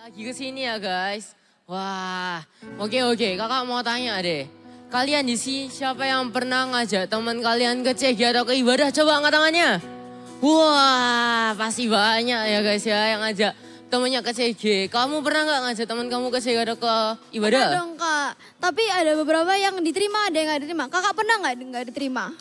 Lagi ke sini ya guys. Wah, oke. Kakak mau tanya deh. Kalian di sini siapa yang pernah ngajak teman kalian ke CG atau ke ibadah? Coba angkat tangannya. Wah, pasti banyak ya guys ya yang ngajak temennya ke CG. Kamu pernah nggak ngajak teman kamu ke CG atau ke ibadah? Pernah dong kak, tapi ada beberapa yang diterima, ada yang nggak diterima. Kakak pernah nggak diterima?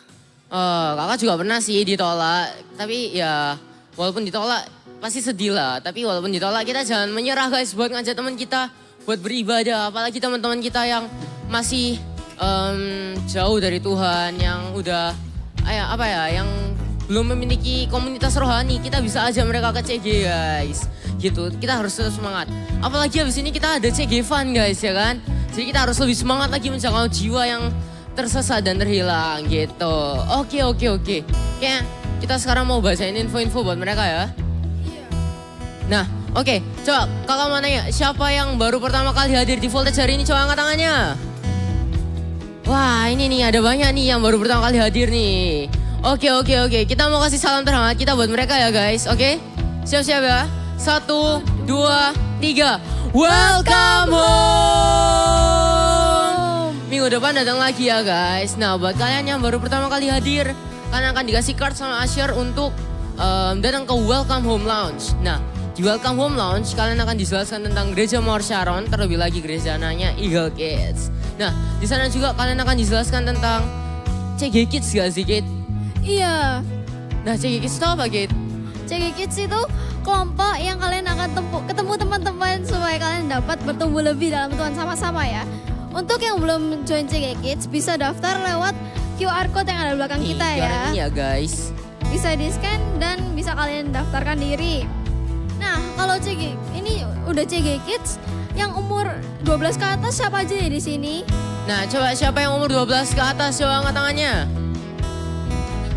Kakak juga pernah sih ditolak. Tapi ya walaupun ditolak pasti sedih lah. Tapi walaupun ditolak kita jangan menyerah guys buat ngajak teman kita buat beribadah. Apalagi teman-teman kita yang masih jauh dari Tuhan, yang udah yang belum memiliki komunitas rohani, kita bisa ajak mereka ke CG guys. Gitu, kita harus terus semangat. Apalagi habis ini kita ada CG Fun guys ya kan. Jadi kita harus lebih semangat lagi menjangkau jiwa yang tersesat dan terhilang gitu. Oke. Kayaknya kita sekarang mau bacain info-info buat mereka ya. Iya. Nah, oke. Coba kakak mau nanya, siapa yang baru pertama kali hadir di Voltage hari ini? Coba angkat tangannya. Wah, ini nih ada banyak nih yang baru pertama kali hadir nih. Oke. Kita mau kasih salam terhangat kita buat mereka ya guys. Oke? Siap-siap ya. 1, 2, 3. Welcome home. Minggu depan datang lagi ya guys. Nah, buat kalian yang baru pertama kali hadir, kalian akan dikasih card sama Asher untuk datang ke Welcome Home Lounge. Nah, di Welcome Home Lounge kalian akan dijelaskan tentang Gereja Mawar Sharon, terlebih lagi gereja anaknya Eagle Kids. Nah, di sana juga kalian akan dijelaskan tentang CG Kids gak sih, Kit? Iya. Nah, CG Kids itu apa, Kit? CG Kids itu kelompok yang kalian akan ketemu teman-teman supaya kalian dapat bertumbuh lebih dalam Tuhan sama-sama ya. Untuk yang belum join CG Kids bisa daftar lewat QR code yang ada di belakang kita ya. Ini ya guys. Bisa di-scan dan bisa kalian daftarkan diri. Nah, kalau CG ini udah CG Kids yang umur 12 ke atas siapa aja ya di sini? Nah, coba siapa yang umur 12 ke atas coba angkat tangannya.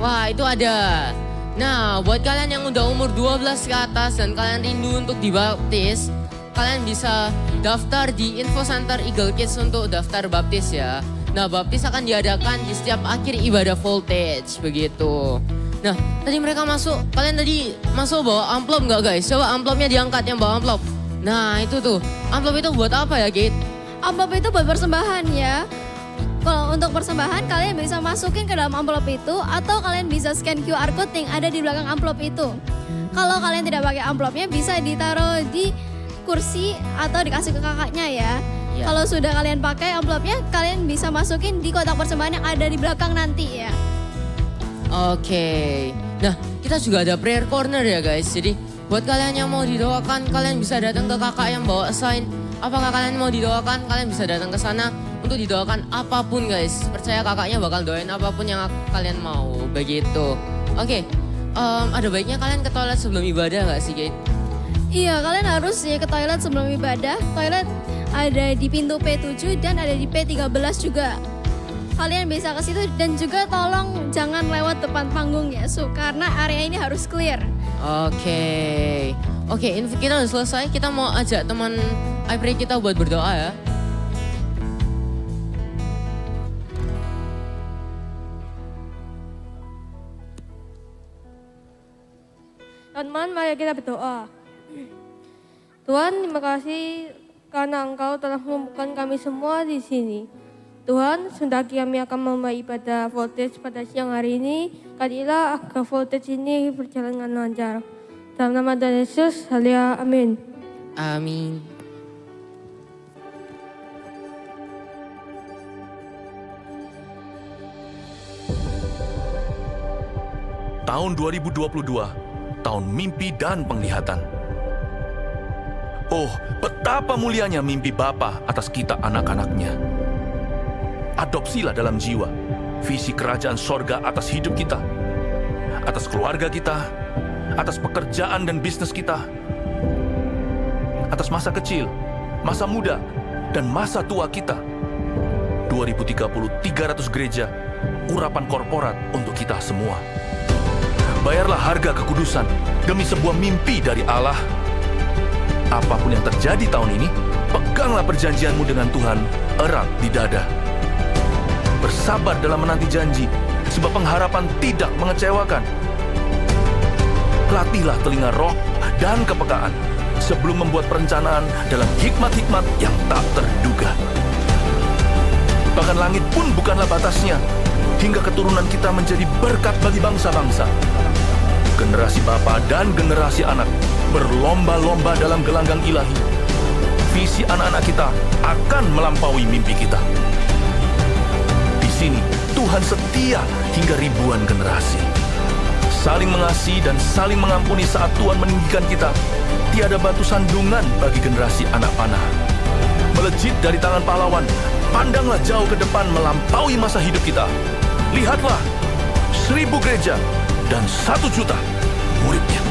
Wah, itu ada. Nah, buat kalian yang udah umur 12 ke atas dan kalian rindu untuk dibaptis, kalian bisa daftar di Info Center Eagle Kids untuk daftar baptis ya. Nah, baptis akan diadakan di setiap akhir ibadah Voltage, begitu. Nah, tadi mereka masuk, kalian tadi masuk bawa amplop nggak guys? Coba amplopnya diangkat yang bawa amplop. Nah, itu tuh, amplop itu buat apa ya, Kit? Amplop itu buat persembahan ya. Kalau untuk persembahan kalian bisa masukin ke dalam amplop itu atau kalian bisa scan QR code yang ada di belakang amplop itu. Kalau kalian tidak pakai amplopnya bisa ditaruh di kursi atau dikasih ke kakaknya ya. Ya. Kalau sudah kalian pakai amplopnya kalian bisa masukin di kotak persembahan yang ada di belakang nanti ya. Oke. Nah, kita juga ada prayer corner ya guys. Jadi buat kalian yang mau didoakan, kalian bisa datang ke kakak yang bawa sign. Apakah kalian mau didoakan? Kalian bisa datang ke sana untuk didoakan apapun guys. Percaya kakaknya bakal doain apapun yang kalian mau. Begitu. Oke. Ada baiknya kalian ke toilet sebelum ibadah gak sih, Kate? Iya, kalian harus ya ke toilet sebelum ibadah. Toilet ada di pintu P7 dan ada di P13 juga. Kalian bisa ke situ dan juga tolong jangan lewat depan panggung ya, karena area ini harus clear. Oke, info kita udah selesai. Kita mau ajak teman iPray kita buat berdoa ya. Teman-teman, mari kita berdoa. Tuhan, terima kasih karena Engkau telah mengumpulkan kami semua di sini. Tuhan, sendaki kami akan memulai ibadah Voltage pada siang hari ini, kadilah agar Voltage ini berjalan dengan lancar. Dalam nama Tuhan Yesus, haleluya, amin. Amin. Tahun 2022, tahun mimpi dan penglihatan. Oh, betapa mulianya mimpi Bapa atas kita anak-anaknya. Adopsilah dalam jiwa visi kerajaan sorga atas hidup kita, atas keluarga kita, atas pekerjaan dan bisnis kita, atas masa kecil, masa muda, dan masa tua kita. 2030, 300 gereja, urapan korporat untuk kita semua. Bayarlah harga kekudusan demi sebuah mimpi dari Allah. Apapun yang terjadi tahun ini, peganglah perjanjianmu dengan Tuhan erat di dada. Bersabar dalam menanti janji, sebab pengharapan tidak mengecewakan. Latihlah telinga roh dan kepekaan, sebelum membuat perencanaan dalam hikmat-hikmat yang tak terduga. Bahkan langit pun bukanlah batasnya, hingga keturunan kita menjadi berkat bagi bangsa-bangsa. Generasi bapa dan generasi anak berlomba-lomba dalam gelanggang ilahi. Visi anak-anak kita akan melampaui mimpi kita. Di sini, Tuhan setia hingga ribuan generasi. Saling mengasihi dan saling mengampuni saat Tuhan meninggikan kita. Tiada batu sandungan bagi generasi anak panah. Melejit dari tangan pahlawan, pandanglah jauh ke depan melampaui masa hidup kita. Lihatlah, 1000 gereja dan 1 juta muridnya.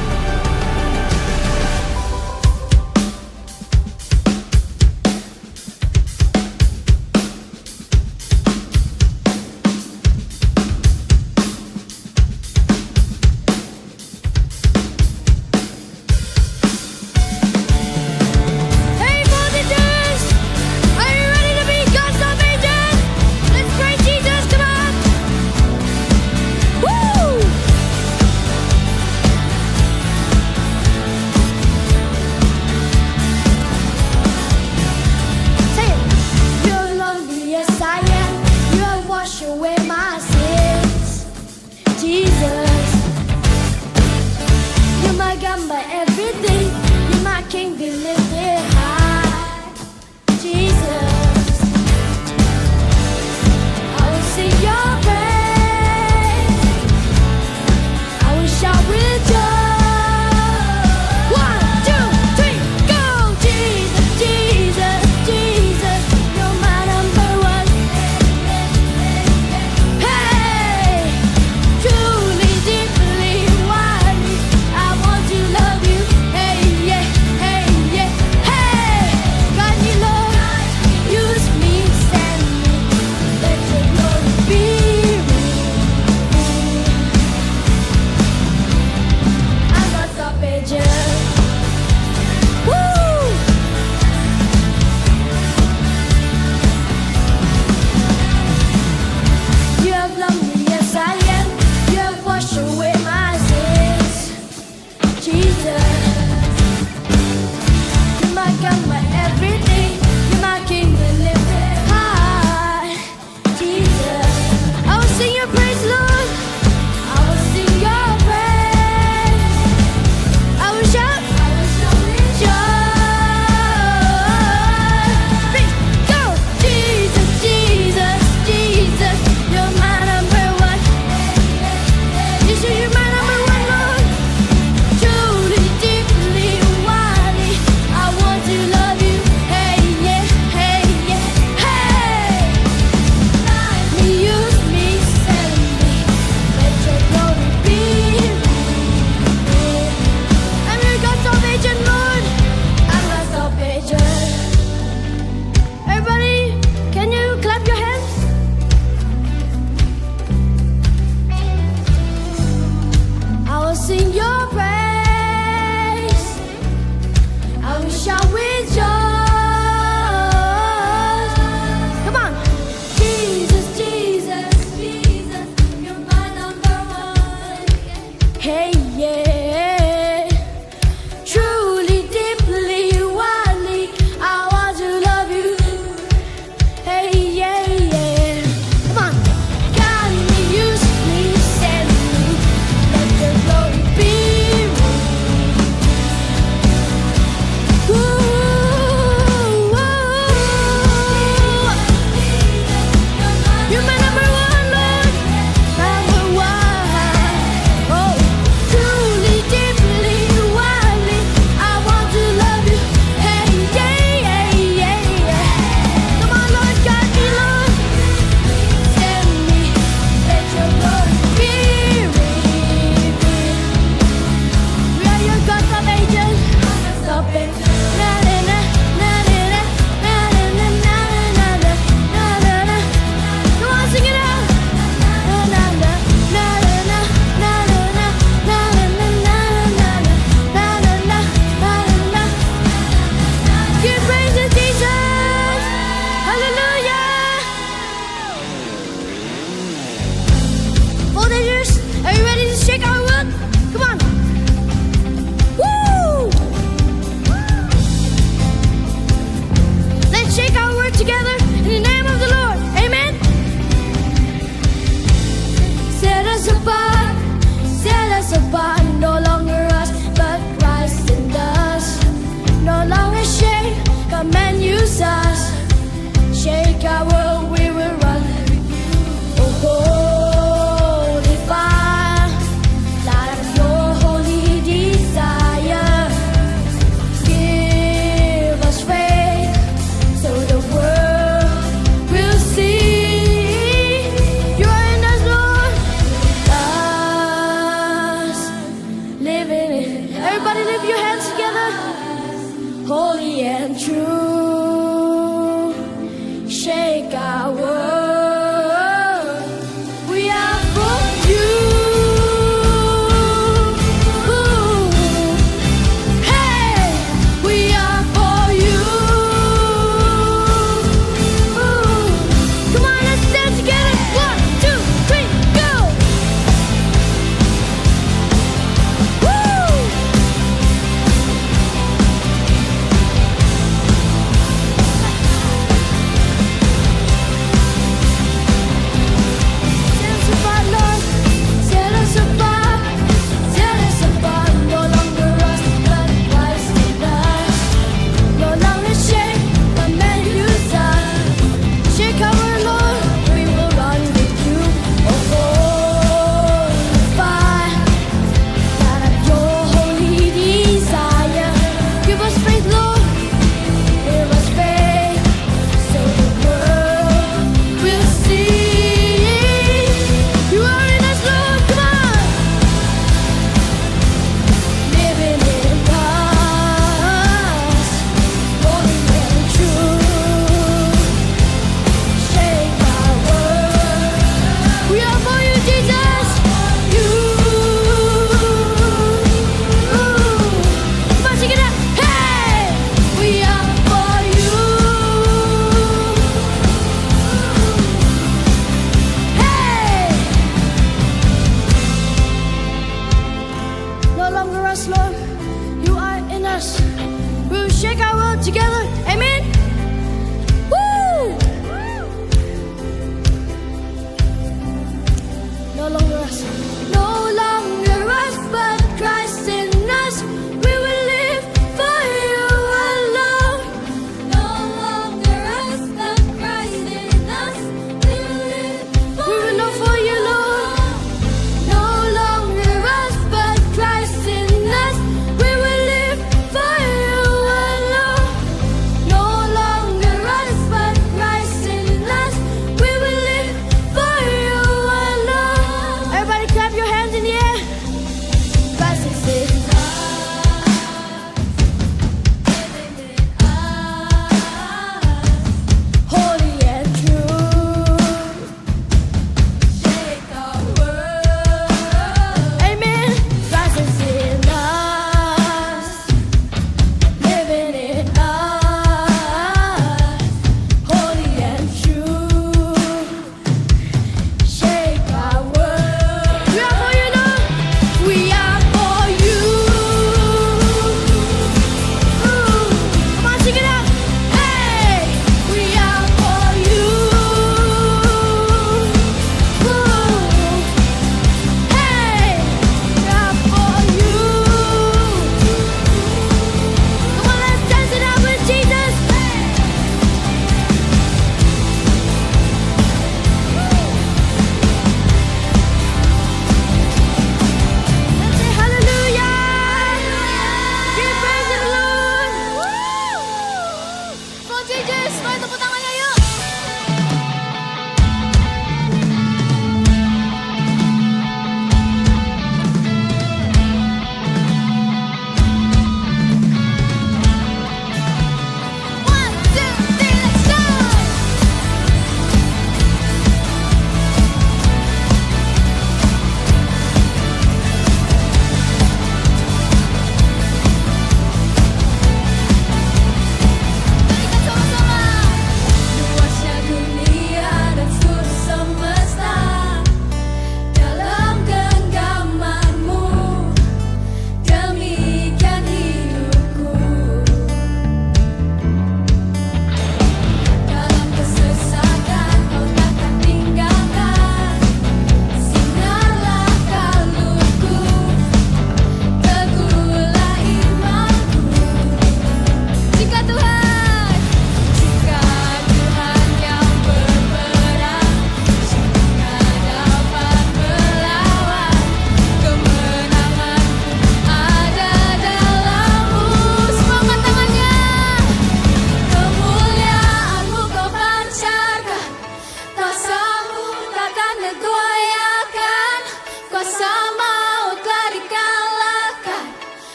Hey multitudes, are you ready to be God's salvation? Let's praise Jesus, come on! Woo!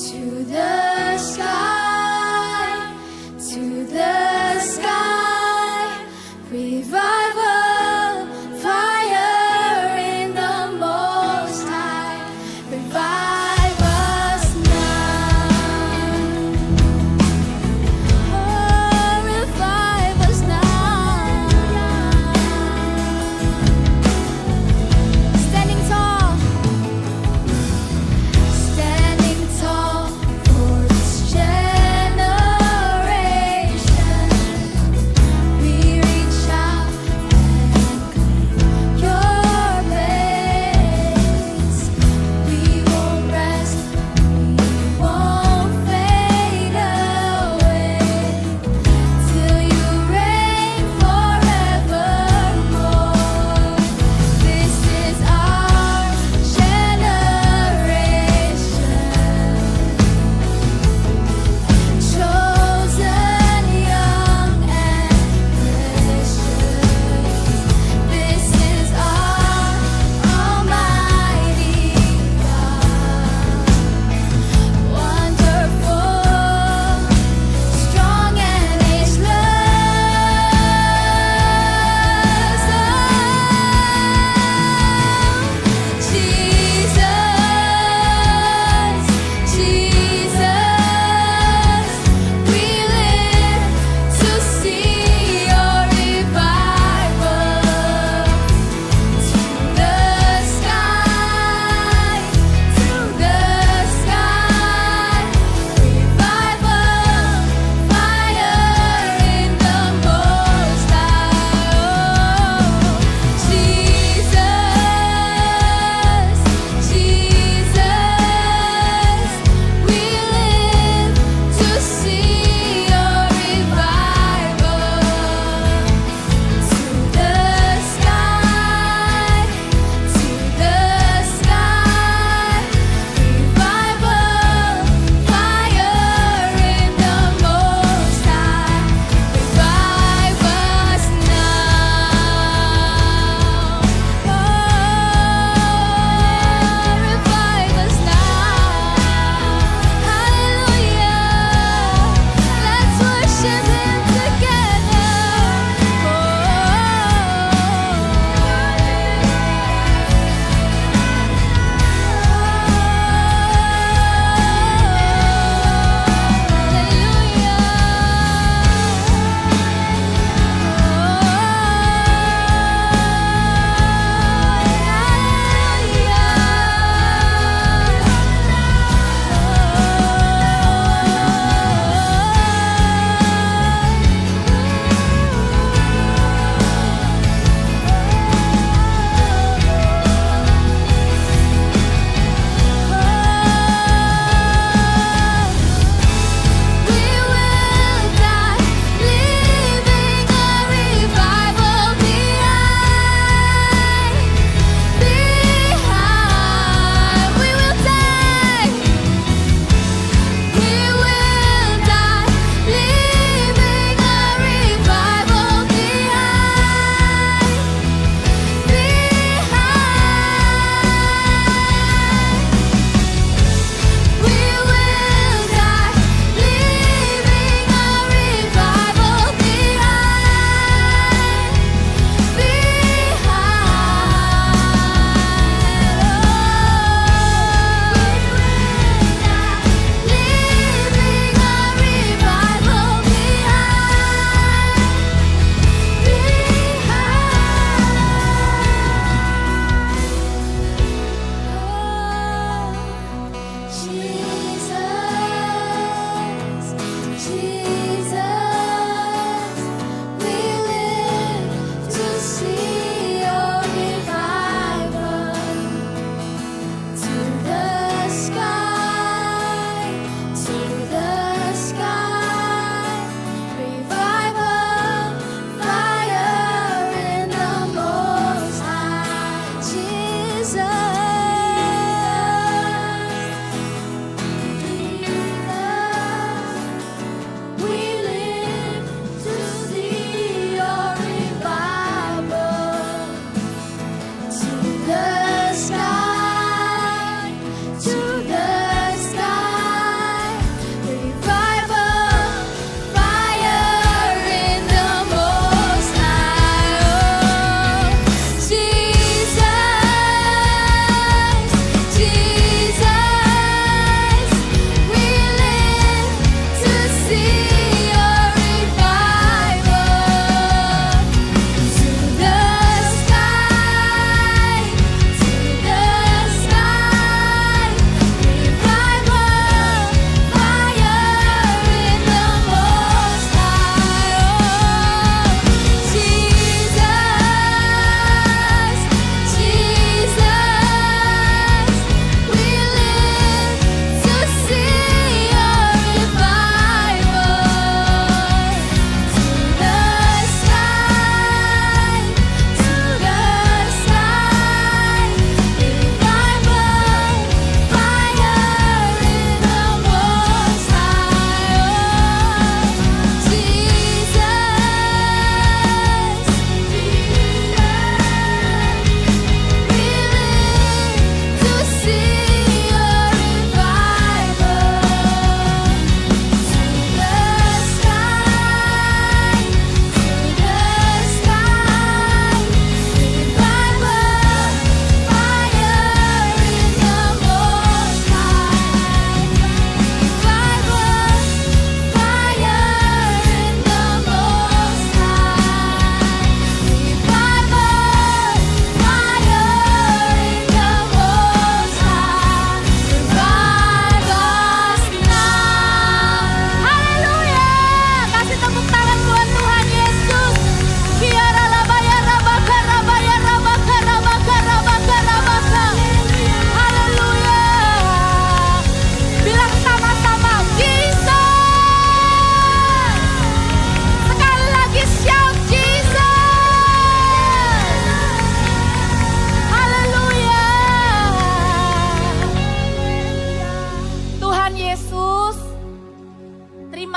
To the sky, to the sky, revival, fire in the Most High, revive us now. Oh, revive us now. Standing tall for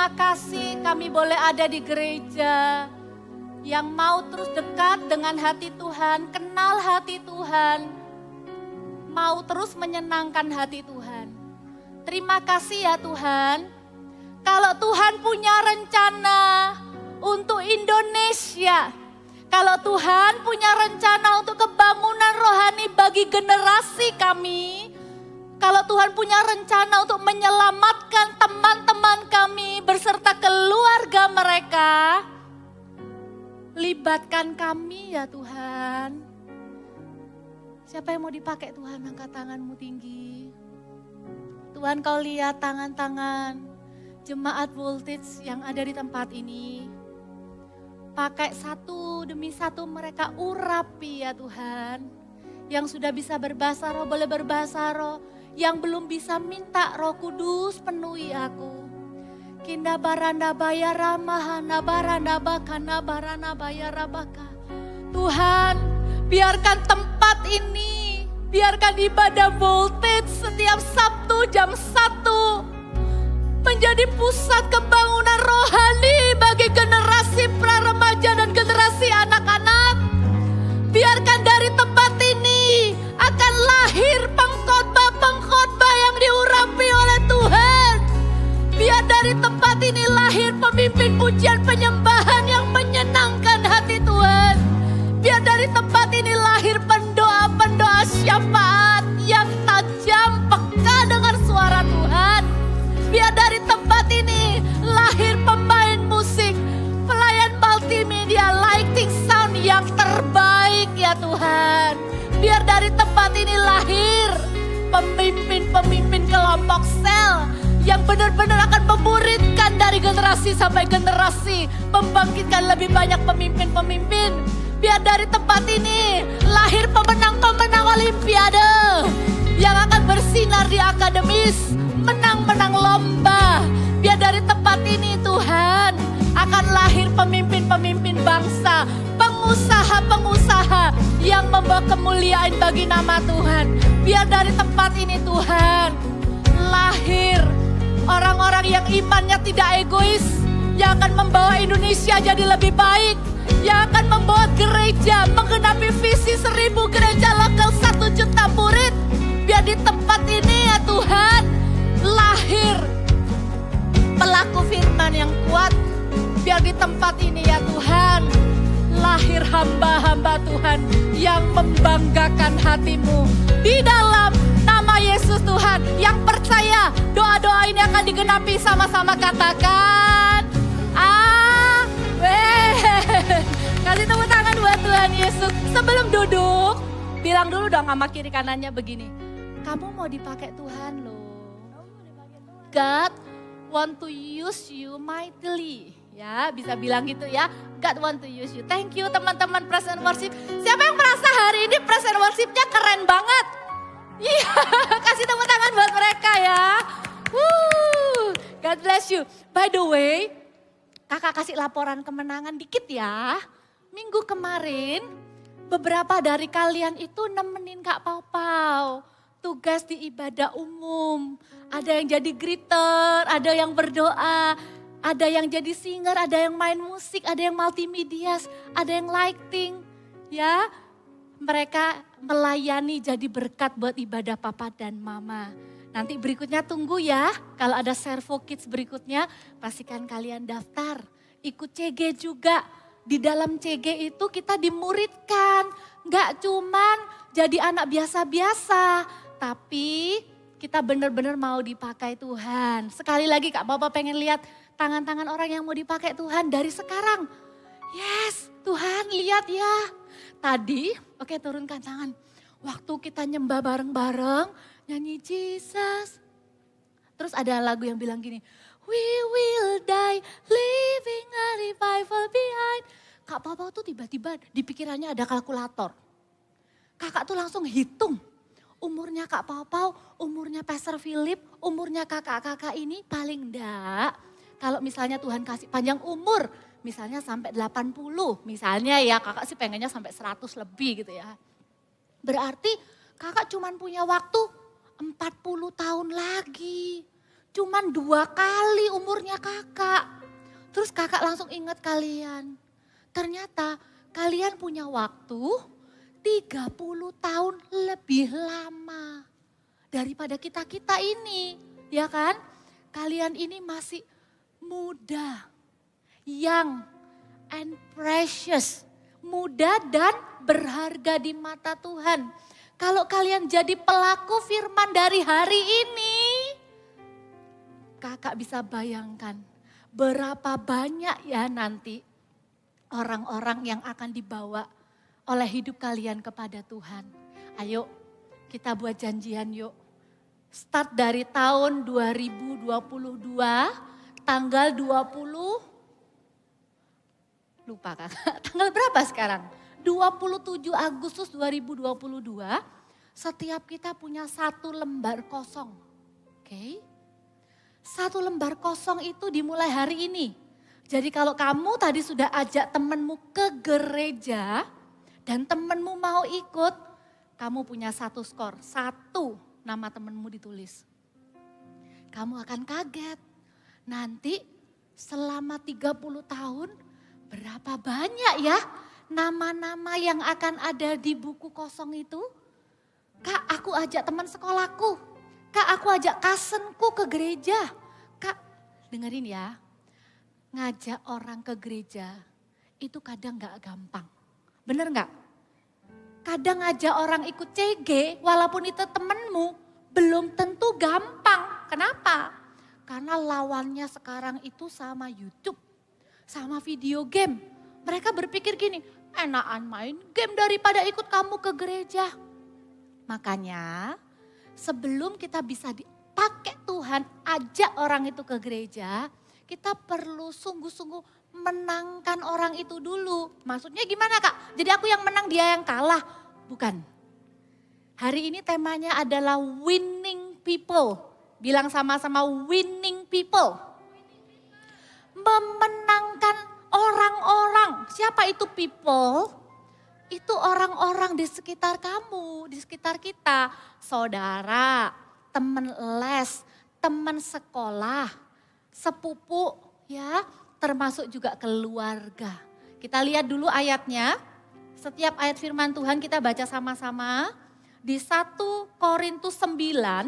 terima kasih kami boleh ada di gereja yang mau terus dekat dengan hati Tuhan, kenal hati Tuhan, mau terus menyenangkan hati Tuhan. Terima kasih ya Tuhan, kalau Tuhan punya rencana untuk Indonesia, kalau Tuhan punya rencana untuk kebangunan rohani bagi generasi kami, kalau Tuhan punya rencana untuk menyelamatkan teman-teman kami berserta keluarga mereka, libatkan kami ya Tuhan. Siapa yang mau dipakai Tuhan, angkat tanganmu tinggi. Tuhan, kau lihat tangan-tangan jemaat Voltage yang ada di tempat ini. Pakai satu demi satu mereka urapi ya Tuhan. Yang sudah bisa berbahasa roh boleh berbahasa roh. Yang belum bisa minta Roh Kudus penuhi aku. Kinda baranda baya ramahana baranda bakana barana baya rabaka. Tuhan, biarkan tempat ini, biarkan ibadah Voltage setiap Sabtu jam 1 menjadi pusat kebangunan rohani bagi generasi pra-remaja dan generasi anak-anak. Biarkan dari tempat ini akan lahir pengkhotbah yang diurapi oleh Tuhan. Biar dari tempat ini lahir pemimpin pujian penyembahan yang menyenangkan hati Tuhan. Biar dari tempat ini lahir pendoa-pendoa syafaat yang tajam peka dengan suara Tuhan. Biar dari tempat ini lahir pemain musik, pelayan multimedia, lighting sound yang terbaik ya Tuhan. Biar dari tempat ini lahir pemimpin-pemimpin kelompok sel yang benar-benar akan memuridkan dari generasi sampai generasi, membangkitkan lebih banyak pemimpin-pemimpin. Biar dari tempat ini lahir pemenang-pemenang olimpiade yang akan bersinar di akademis, menang-menang lomba. Biar dari tempat ini Tuhan akan lahir pemimpin-pemimpin bangsa, pengusaha-pengusaha yang membawa kemuliaan bagi nama Tuhan. Biar dari tempat ini Tuhan lahir orang-orang yang imannya tidak egois, yang akan membawa Indonesia jadi lebih baik, yang akan membawa gereja menggenapi visi 1000 gereja lokal 1 juta murid. Biar di tempat ini ya Tuhan lahir pelaku firman yang kuat. Biar di tempat ini ya Tuhan lahir hamba-hamba Tuhan yang membanggakan hatimu. Di dalam nama Yesus Tuhan, yang percaya doa-doa ini akan digenapi, sama-sama katakan amin. Kasih tepuk tangan buat Tuhan Yesus. Sebelum duduk, bilang dulu dong sama kiri kanannya begini, kamu mau dipakai Tuhan loh. God want to use you mightily. Ya, bisa bilang gitu ya. God want to use you. Thank you teman-teman praise and worship. Siapa yang merasa hari ini praise and worship-nya keren banget? Iya, kasih tepuk tangan buat mereka ya. God bless you. By the way, kakak kasih laporan kemenangan dikit ya. Minggu kemarin, beberapa dari kalian itu nemenin Kak Pau Pau. Tugas di ibadah umum. Ada yang jadi greeter, ada yang berdoa. Ada yang jadi singer, ada yang main musik, ada yang multimedia, ada yang lighting. Ya, mereka melayani jadi berkat buat ibadah papa dan mama. Nanti berikutnya tunggu ya, kalau ada Servo Kids berikutnya, pastikan kalian daftar. Ikut CG juga, di dalam CG itu kita dimuridkan. Gak cuman jadi anak biasa-biasa, tapi kita benar-benar mau dipakai Tuhan. Sekali lagi Kak Bapak pengen lihat tangan-tangan orang yang mau dipakai Tuhan dari sekarang. Yes, Tuhan lihat ya. Tadi, oke turunkan tangan. Waktu kita nyembah bareng-bareng, nyanyi Jesus. Terus ada lagu yang bilang gini, we will die, leaving a revival behind. Kak Papa tuh tiba-tiba di pikirannya ada kalkulator. Kakak tuh langsung hitung. Umurnya Kak Pau, umurnya Pastor Philip, umurnya kakak-kakak ini paling enggak. Kalau misalnya Tuhan kasih panjang umur, misalnya sampai 80, misalnya ya kakak sih pengennya sampai 100 lebih gitu ya. Berarti kakak cuman punya waktu 40 tahun lagi. cuman 2 kali umurnya kakak. Terus kakak langsung ingat kalian. Ternyata kalian punya waktu 30 tahun lebih lama daripada kita-kita ini. Ya kan? Kalian ini masih muda, young and precious. Muda dan berharga di mata Tuhan. Kalau kalian jadi pelaku firman dari hari ini, kakak bisa bayangkan berapa banyak ya nanti orang-orang yang akan dibawa oleh hidup kalian kepada Tuhan. Ayo kita buat janjian yuk. Start dari tahun 2022, tanggal 20, lupa kakak, tanggal berapa sekarang? 27 Agustus 2022, setiap kita punya 1 lembar kosong. Oke? 1 lembar kosong itu dimulai hari ini. Jadi kalau kamu tadi sudah ajak temanmu ke gereja dan temanmu mau ikut, kamu punya 1 skor, 1 nama temanmu ditulis. Kamu akan kaget. Nanti selama 30 tahun berapa banyak ya nama-nama yang akan ada di buku kosong itu? Kak, aku ajak teman sekolahku. Kak, aku ajak cousinku ke gereja. Kak, dengerin ya. Ngajak orang ke gereja itu kadang gak gampang. Bener gak? Kadang ngajak orang ikut CG walaupun itu temenmu belum tentu gampang. Kenapa? Karena lawannya sekarang itu sama YouTube, sama video game. Mereka berpikir gini, enakan main game daripada ikut kamu ke gereja. Makanya sebelum kita bisa dipakai Tuhan, ajak orang itu ke gereja, kita perlu sungguh-sungguh menangkan orang itu dulu. Maksudnya gimana Kak? Jadi aku yang menang, dia yang kalah? Bukan. Hari ini temanya adalah winning people. Bilang sama-sama winning people. Memenangkan orang-orang. Siapa itu people? Itu orang-orang di sekitar kamu, di sekitar kita. Saudara, teman les, teman sekolah, sepupu ya, termasuk juga keluarga. Kita lihat dulu ayatnya. Setiap ayat firman Tuhan kita baca sama-sama. Di 1 Korintus 9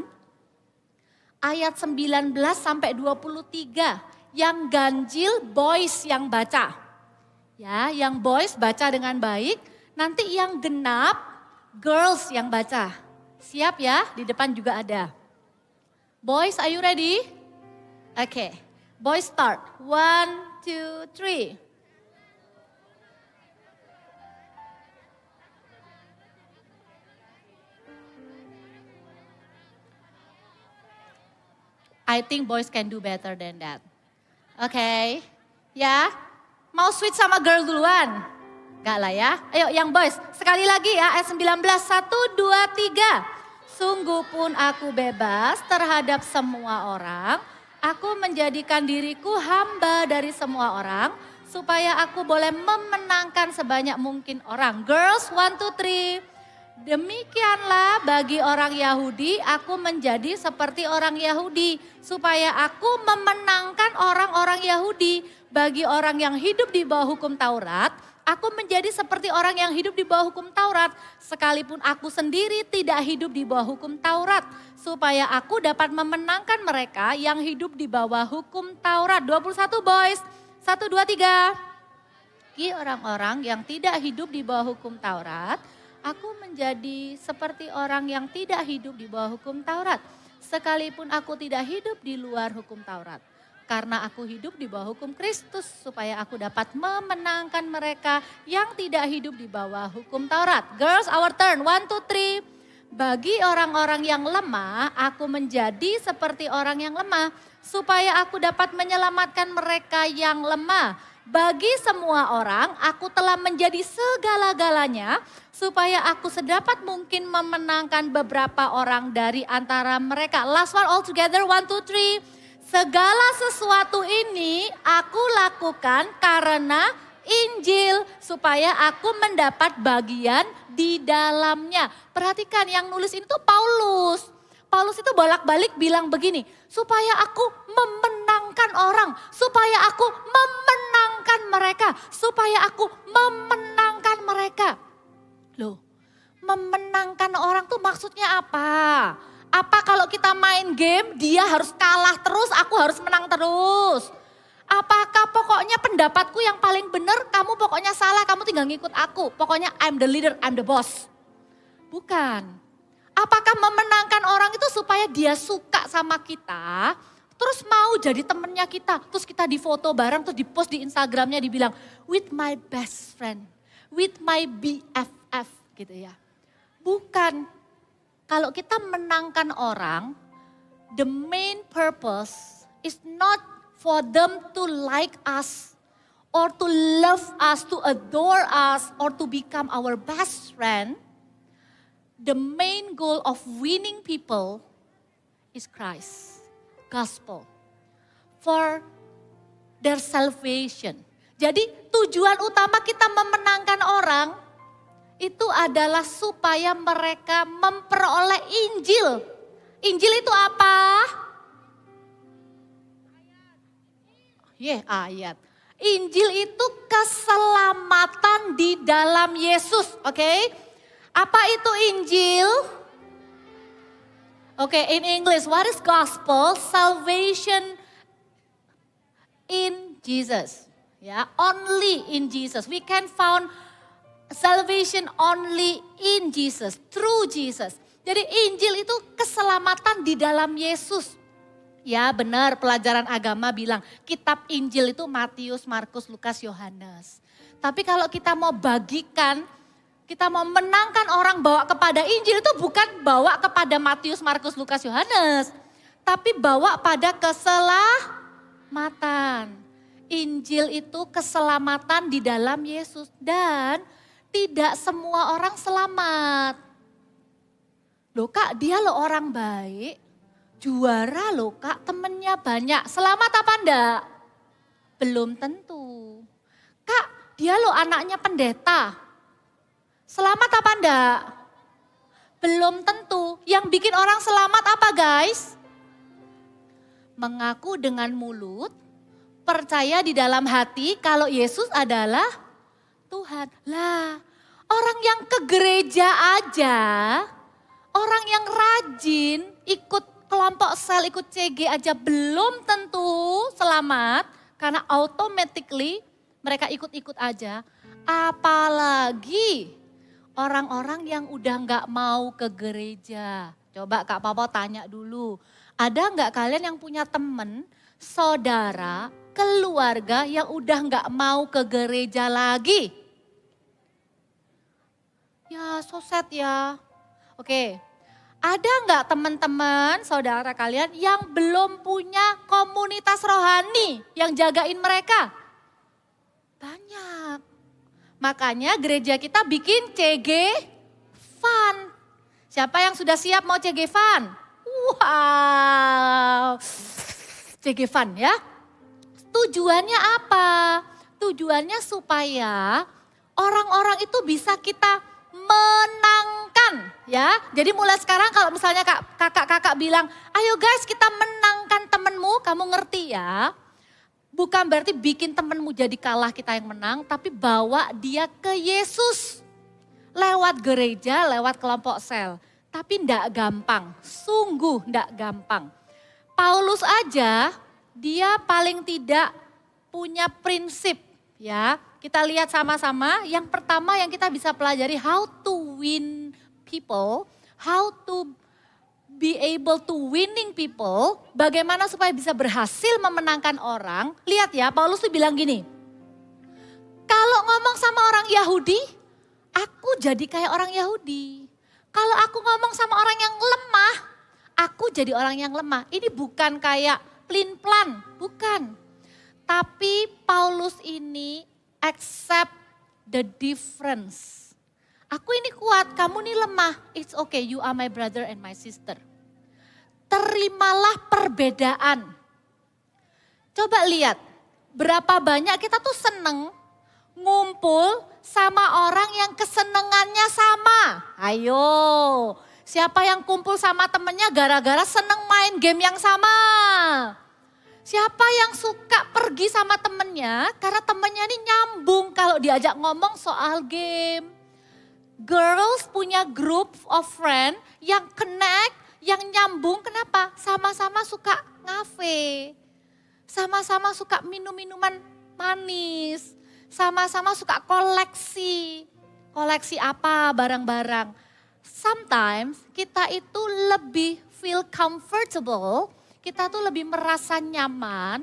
ayat 19 sampai 23. Yang ganjil boys yang baca. Ya, yang boys baca dengan baik. Nanti yang genap girls yang baca. Siap ya, di depan juga ada. Boys, are you ready? Oke, boys start. 1, 2, 3. I think boys can do better than that. Oke, ya. Mau switch sama girl duluan? Enggak lah ya. Ayo yang boys, sekali lagi ya ayat 19. 1, 2, 3. Sungguh pun aku bebas terhadap semua orang. Aku menjadikan diriku hamba dari semua orang. Supaya aku boleh memenangkan sebanyak mungkin orang. Girls, 1, 2, 3. Demikianlah bagi orang Yahudi, aku menjadi seperti orang Yahudi. Supaya aku memenangkan orang-orang Yahudi. Bagi orang yang hidup di bawah hukum Taurat, aku menjadi seperti orang yang hidup di bawah hukum Taurat. Sekalipun aku sendiri tidak hidup di bawah hukum Taurat. Supaya aku dapat memenangkan mereka yang hidup di bawah hukum Taurat. 21 boys, 1, 2, 3. Bagi orang-orang yang tidak hidup di bawah hukum Taurat, aku menjadi seperti orang yang tidak hidup di bawah hukum Taurat. Sekalipun aku tidak hidup di luar hukum Taurat. Karena aku hidup di bawah hukum Kristus. Supaya aku dapat memenangkan mereka yang tidak hidup di bawah hukum Taurat. Girls, our turn. 1, 2, 3. Bagi orang-orang yang lemah, aku menjadi seperti orang yang lemah. Supaya aku dapat menyelamatkan mereka yang lemah. Bagi semua orang, aku telah menjadi segala-galanya supaya aku sedapat mungkin memenangkan beberapa orang dari antara mereka. Last one all together, 1, 2, 3. Segala sesuatu ini aku lakukan karena Injil supaya aku mendapat bagian di dalamnya. Perhatikan yang nulis itu Paulus. Paulus itu bolak-balik bilang begini, supaya aku memenangkan orang, supaya aku memenangkan mereka, supaya aku memenangkan mereka. Loh, memenangkan orang tuh maksudnya apa? Apa kalau kita main game, dia harus kalah terus, aku harus menang terus? Apakah pokoknya pendapatku yang paling benar, kamu pokoknya salah, kamu tinggal ngikut aku. Pokoknya I'm the leader, I'm the boss. Bukan. Apakah memenangkan orang itu supaya dia suka sama kita, terus mau jadi temennya kita, terus kita difoto bareng, terus dipost di Instagramnya dibilang, with my best friend, with my BFF gitu ya. Bukan. Kalau kita menangkan orang, the main purpose is not for them to like us, or to love us, to adore us, or to become our best friend. The main goal of winning people is Christ, gospel, for their salvation. Jadi tujuan utama kita memenangkan orang itu adalah supaya mereka memperoleh Injil. Injil itu apa? Ayat. Injil itu keselamatan di dalam Yesus, oke? Apa itu Injil? Oke, in English, what is gospel? Salvation in Jesus. Ya, only in Jesus. We can found salvation only in Jesus, through Jesus. Jadi Injil itu keselamatan di dalam Yesus. Ya benar, pelajaran agama bilang kitab Injil itu Matius, Markus, Lukas, Yohanes. Tapi kalau kita mau bagikan, kita mau menangkan orang bawa kepada Injil itu bukan bawa kepada Matius, Markus, Lukas, Yohanes. Tapi bawa pada keselamatan. Injil itu keselamatan di dalam Yesus. Dan tidak semua orang selamat. Loh kak, dia loh orang baik. Juara loh kak, temennya banyak. Selamat apa enggak? Belum tentu. Kak, dia loh anaknya pendeta. Selamat apa enggak? Belum tentu. Yang bikin orang selamat apa guys? Mengaku dengan mulut, percaya di dalam hati kalau Yesus adalah Tuhan. Lah, orang yang ke gereja aja, orang yang rajin ikut kelompok sel, ikut CG aja belum tentu selamat. Karena automatically mereka ikut-ikut aja. Apalagi orang-orang yang udah gak mau ke gereja. Coba Kak Papa tanya dulu. Ada gak kalian yang punya temen, saudara, keluarga yang udah gak mau ke gereja lagi? Ya so sad ya. Oke, ada gak teman-teman, saudara kalian yang belum punya komunitas rohani yang jagain mereka? Banyak. Makanya gereja kita bikin CG Fun. Siapa yang sudah siap mau CG Fun? Wow, CG Fun ya. Tujuannya apa? Tujuannya supaya orang-orang itu bisa kita menangkan ya. Jadi mulai sekarang kalau misalnya kakak-kakak bilang, ayo guys kita menangkan temenmu, kamu ngerti ya. Bukan berarti bikin temenmu jadi kalah kita yang menang, tapi bawa dia ke Yesus. Lewat gereja, lewat kelompok sel. Tapi enggak gampang, sungguh enggak gampang. Paulus aja, dia paling tidak punya prinsip ya. Kita lihat sama-sama, yang pertama yang kita bisa pelajari, how to win people, how to be able to winning people, bagaimana supaya bisa berhasil memenangkan orang. Lihat ya, Paulus tuh bilang gini, kalau ngomong sama orang Yahudi, aku jadi kayak orang Yahudi. Kalau aku ngomong sama orang yang lemah, aku jadi orang yang lemah. Ini bukan kayak plin-plan, bukan. Tapi Paulus ini accept the difference. Aku ini kuat, kamu ini lemah. It's okay, you are my brother and my sister. Terimalah perbedaan. Coba lihat, berapa banyak kita tuh seneng ngumpul sama orang yang kesenengannya sama. Ayo, Siapa yang kumpul sama temennya gara-gara seneng main game yang sama? Siapa yang suka pergi sama temennya karena temennya ini nyambung kalau diajak ngomong soal game? Girls punya group of friend yang connect, yang nyambung. Kenapa? Sama-sama suka ngafe. Sama-sama suka minum-minuman manis. Sama-sama suka koleksi. Koleksi apa? Barang-barang. Sometimes kita itu lebih feel comfortable, kita tuh lebih merasa nyaman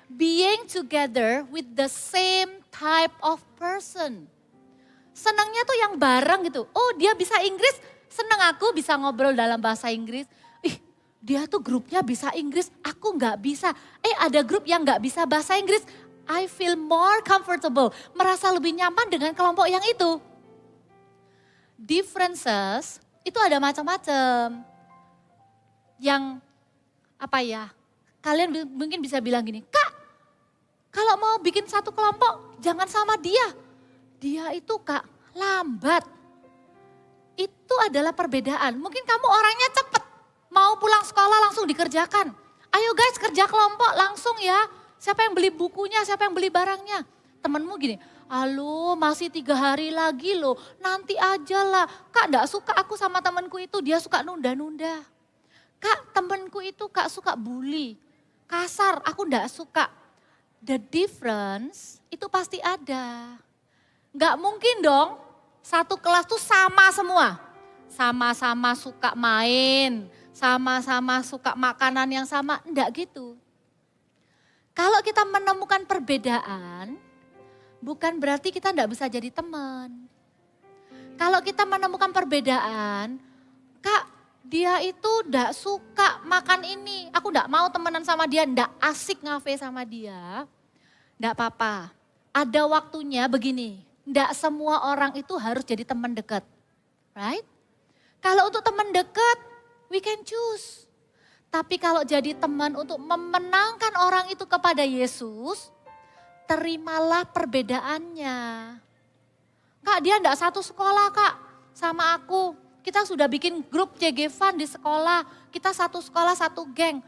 being together with the same type of person. Senangnya tuh yang bareng gitu. Oh, dia bisa Inggris, seneng aku bisa ngobrol dalam bahasa Inggris. Ih, dia tuh grupnya bisa Inggris, aku nggak bisa. Ada grup yang nggak bisa bahasa Inggris. I feel more comfortable, merasa lebih nyaman dengan kelompok yang itu. Differences itu ada macam-macam. Yang apa ya? Kalian mungkin bisa bilang gini, Kak, kalau mau bikin satu kelompok jangan sama dia. Dia itu Kak lambat. Itu adalah perbedaan. Mungkin kamu orangnya cepet, mau pulang sekolah langsung dikerjakan. Ayo guys kerja kelompok langsung ya. Siapa yang beli bukunya, siapa yang beli barangnya. Temenmu gini, halo masih 3 hari lagi loh, nanti aja lah. Kak gak suka aku sama temenku itu, dia suka nunda-nunda. Kak temenku itu Kak suka bully, kasar, aku gak suka. The difference itu pasti ada. Gak mungkin dong satu kelas tuh sama semua. Sama-sama suka main, sama-sama suka makanan yang sama, enggak gitu. Kalau kita menemukan perbedaan, bukan berarti kita enggak bisa jadi teman. Kalau kita menemukan perbedaan, Kak dia itu enggak suka makan ini, aku enggak mau temenan sama dia, enggak asik ngafe sama dia. Enggak apa-apa, ada waktunya begini, enggak semua orang itu harus jadi teman dekat, right? Kalau untuk teman dekat, we can choose. Tapi kalau jadi teman untuk memenangkan orang itu kepada Yesus, terimalah perbedaannya. Kak dia enggak satu sekolah Kak sama aku. Kita sudah bikin grup CG Fun di sekolah. Kita satu sekolah satu geng.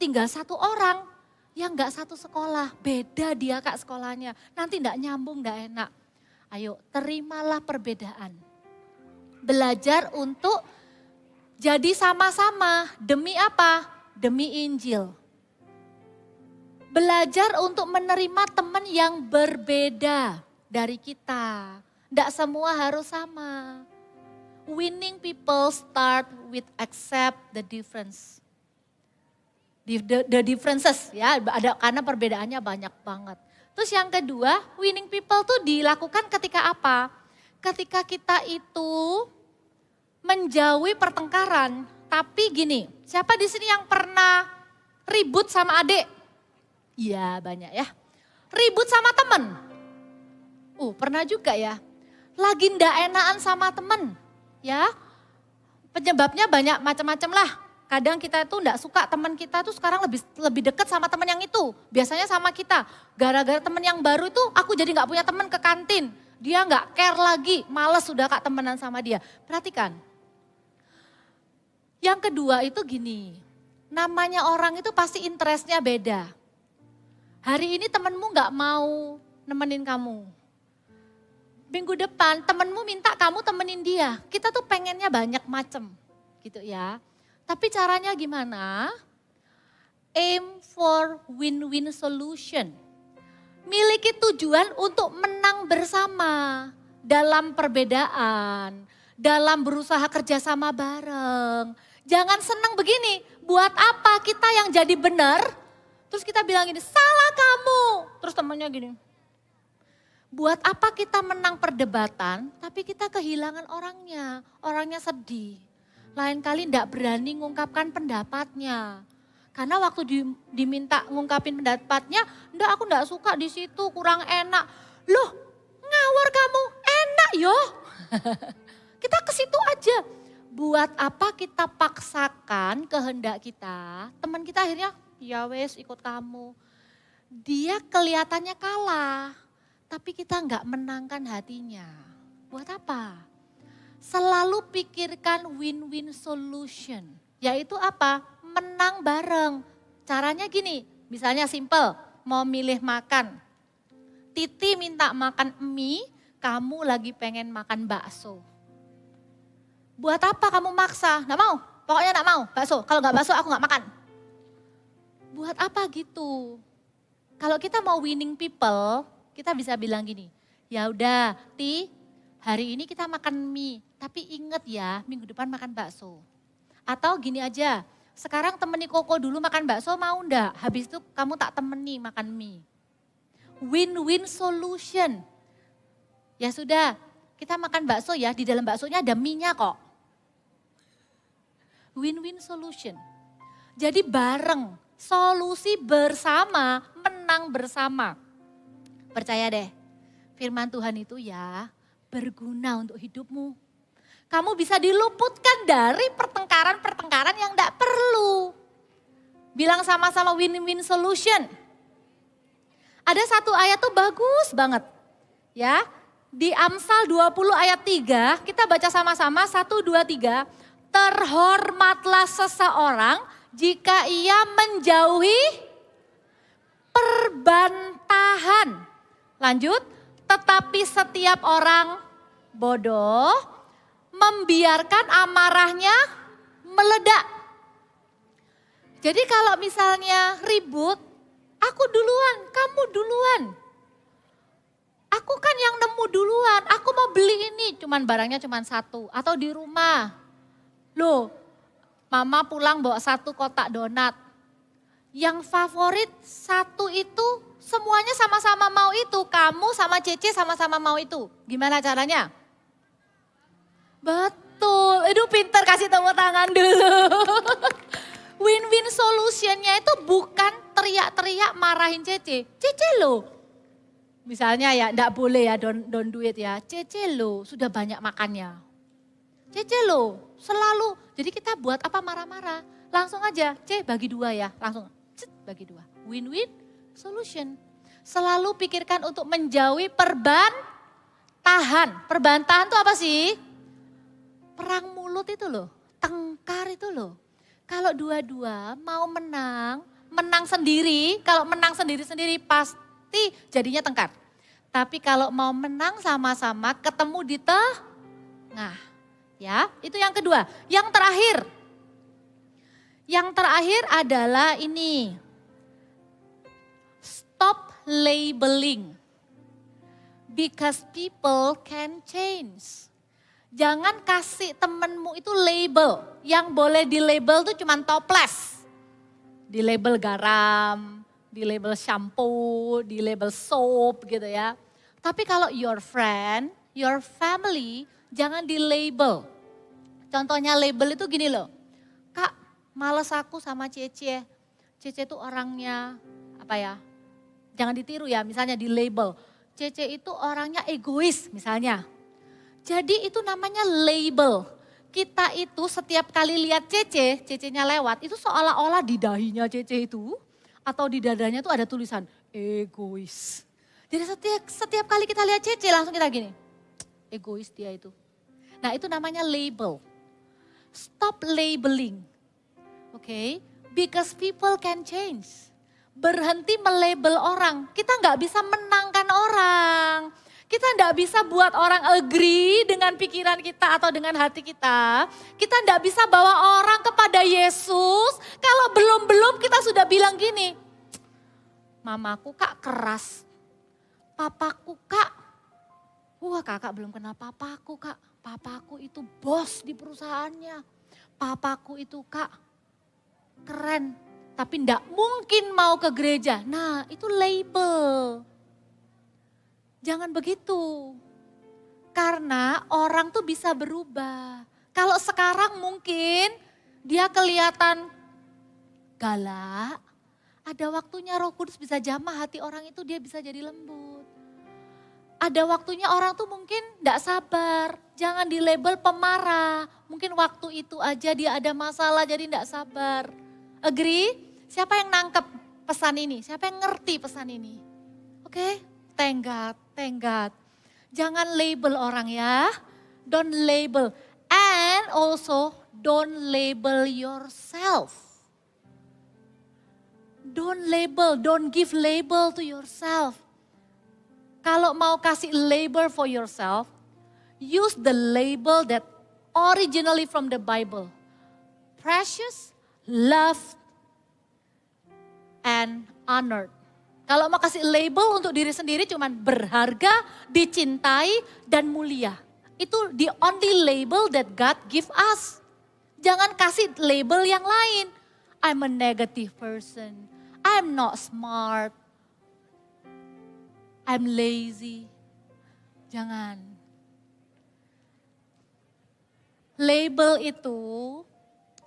Tinggal satu orang yang enggak satu sekolah. Beda dia Kak sekolahnya. Nanti enggak nyambung, enggak enak. Ayo terimalah perbedaan. Belajar untuk jadi sama-sama, demi apa? Demi Injil. Belajar untuk menerima teman yang berbeda dari kita. Tidak semua harus sama. Winning people start with accept the difference. The differences ya, karena perbedaannya banyak banget. Terus yang kedua, winning people tuh dilakukan ketika apa? Ketika kita itu menjauhi pertengkaran. Tapi gini, siapa di sini yang pernah ribut sama adik? Iya banyak ya. Ribut sama temen? Pernah juga ya. Lagi ndak enakan sama temen ya. Penyebabnya banyak macam-macam lah. Kadang kita itu ndak suka teman kita tuh sekarang lebih dekat sama teman yang itu. Biasanya sama kita. Gara-gara teman yang baru itu aku jadi nggak punya teman ke kantin. Dia nggak care lagi, males sudah Kak temenan sama dia. Perhatikan. Yang kedua itu gini, namanya orang itu pasti interestnya beda. Hari ini temenmu gak mau nemenin kamu. Minggu depan temenmu minta kamu temenin dia. Kita tuh pengennya banyak macem gitu ya. Tapi caranya gimana? Aim for win-win solution. Miliki tujuan untuk menang bersama dalam perbedaan, dalam berusaha kerjasama bareng. Jangan senang begini, buat apa kita yang jadi benar, terus kita bilang gini, salah kamu. Terus temannya gini, buat apa kita menang perdebatan, tapi kita kehilangan orangnya sedih. Lain kali enggak berani ngungkapkan pendapatnya. Karena waktu diminta ngungkapin pendapatnya, aku enggak suka di situ, kurang enak. Loh, ngawur kamu, enak yo. Kita ke situ aja. Buat apa kita paksakan kehendak kita, teman kita akhirnya ya wes ikut kamu. Dia kelihatannya kalah, tapi kita enggak menangkan hatinya. Buat apa? selalu pikirkan win-win solution. Yaitu apa? Menang bareng. Caranya gini, misalnya simple, mau milih makan. Titi minta makan mie, kamu lagi pengen makan bakso. Buat apa kamu maksa? Nggak mau, pokoknya nggak mau bakso. Kalau nggak bakso aku nggak makan. Buat apa gitu? Kalau kita mau winning people, kita bisa bilang gini, ya udah, Ti, hari ini kita makan mie, tapi inget ya, minggu depan makan bakso. Atau gini aja, sekarang temeni Koko dulu makan bakso mau ndak? Habis itu kamu tak temeni makan mie. Win-win solution. Ya sudah, kita makan bakso ya, di dalam baksonya ada mie-nya kok. Win-win solution. Jadi bareng, solusi bersama, menang bersama. Percaya deh, firman Tuhan itu ya berguna untuk hidupmu. Kamu bisa diluputkan dari pertengkaran-pertengkaran yang tidak perlu. Bilang sama-sama win-win solution. Ada satu ayat tuh bagus banget. Ya, di Amsal 20 ayat 3, kita baca sama-sama 1, 2, 3. Terhormatlah seseorang jika ia menjauhi perbantahan. Lanjut, tetapi setiap orang bodoh membiarkan amarahnya meledak. Jadi kalau misalnya ribut, aku duluan, kamu duluan. Aku kan yang nemu duluan, aku mau beli ini, cuman barangnya cuman satu. Atau di rumah, loh mama pulang bawa 1 kotak donat. Yang favorit 1 itu semuanya sama-sama mau itu, kamu sama Cece sama-sama mau itu. Gimana caranya? Betul, itu pinter, kasih tepuk tangan dulu. Win-win solutionnya itu bukan teriak-teriak marahin Cece. Cece lo, misalnya ya enggak boleh ya don't do it ya. Cece lo sudah banyak makannya. Cece lo selalu, jadi kita buat apa marah-marah. Langsung aja, bagi 2 ya, langsung bagi 2. Win-win solution. Selalu pikirkan untuk menjauhi perbantahan. Perbantahan itu apa sih? Perang mulut itu loh, tengkar itu loh. Kalau dua-dua mau menang sendiri, kalau menang sendiri-sendiri pasti jadinya tengkar. Tapi kalau mau menang sama-sama ketemu di tengah. Ya, itu yang kedua. Yang terakhir adalah ini. Stop labeling. Because people can change. Jangan kasih temenmu itu label. Yang boleh di label itu cuma toples. Di label garam, di label shampoo, di label soap gitu ya. Tapi kalau your friend, your family, jangan di label. Contohnya label itu gini loh. Kak, males aku sama Cece. Cece itu orangnya apa ya? Jangan ditiru ya, misalnya di label. Cece itu orangnya egois misalnya. Jadi itu namanya label. Kita itu setiap kali lihat Cece-nya lewat, itu seolah-olah di dahinya Cece itu, atau di dadanya itu ada tulisan egois. Jadi setiap kali kita lihat Cece langsung kita gini, egois dia itu. Nah itu namanya label. Stop labeling. Oke, because people can change. Berhenti melabel orang, kita nggak bisa menangkan orang. Kita enggak bisa buat orang agree dengan pikiran kita atau dengan hati kita. Kita enggak bisa bawa orang kepada Yesus kalau belum-belum kita sudah bilang gini. Mamaku kak keras, papaku kak. Wah kakak belum kenal papaku kak. Papaku itu bos di perusahaannya. Papaku itu kak keren, tapi enggak mungkin mau ke gereja. Nah itu label. Jangan begitu. Karena orang tuh bisa berubah. Kalau sekarang mungkin dia kelihatan galak. Ada waktunya Roh Kudus bisa jamah hati orang itu, dia bisa jadi lembut. Ada waktunya orang tuh mungkin gak sabar. Jangan dilabel pemarah. Mungkin waktu itu aja dia ada masalah jadi gak sabar. Agree? Siapa yang nangkep pesan ini? Siapa yang ngerti pesan ini? Oke? Thank God. Jangan label orang ya. Don't label. And also don't label yourself. Don't label, don't give label to yourself. Kalau mau kasih label for yourself, use the label that originally from the Bible. Precious, loved, and honored. Kalau mau kasih label untuk diri sendiri cuman berharga, dicintai, dan mulia. Itu the only label that God give us. Jangan kasih label yang lain. I'm a negative person. I'm not smart. I'm lazy. Jangan. Label itu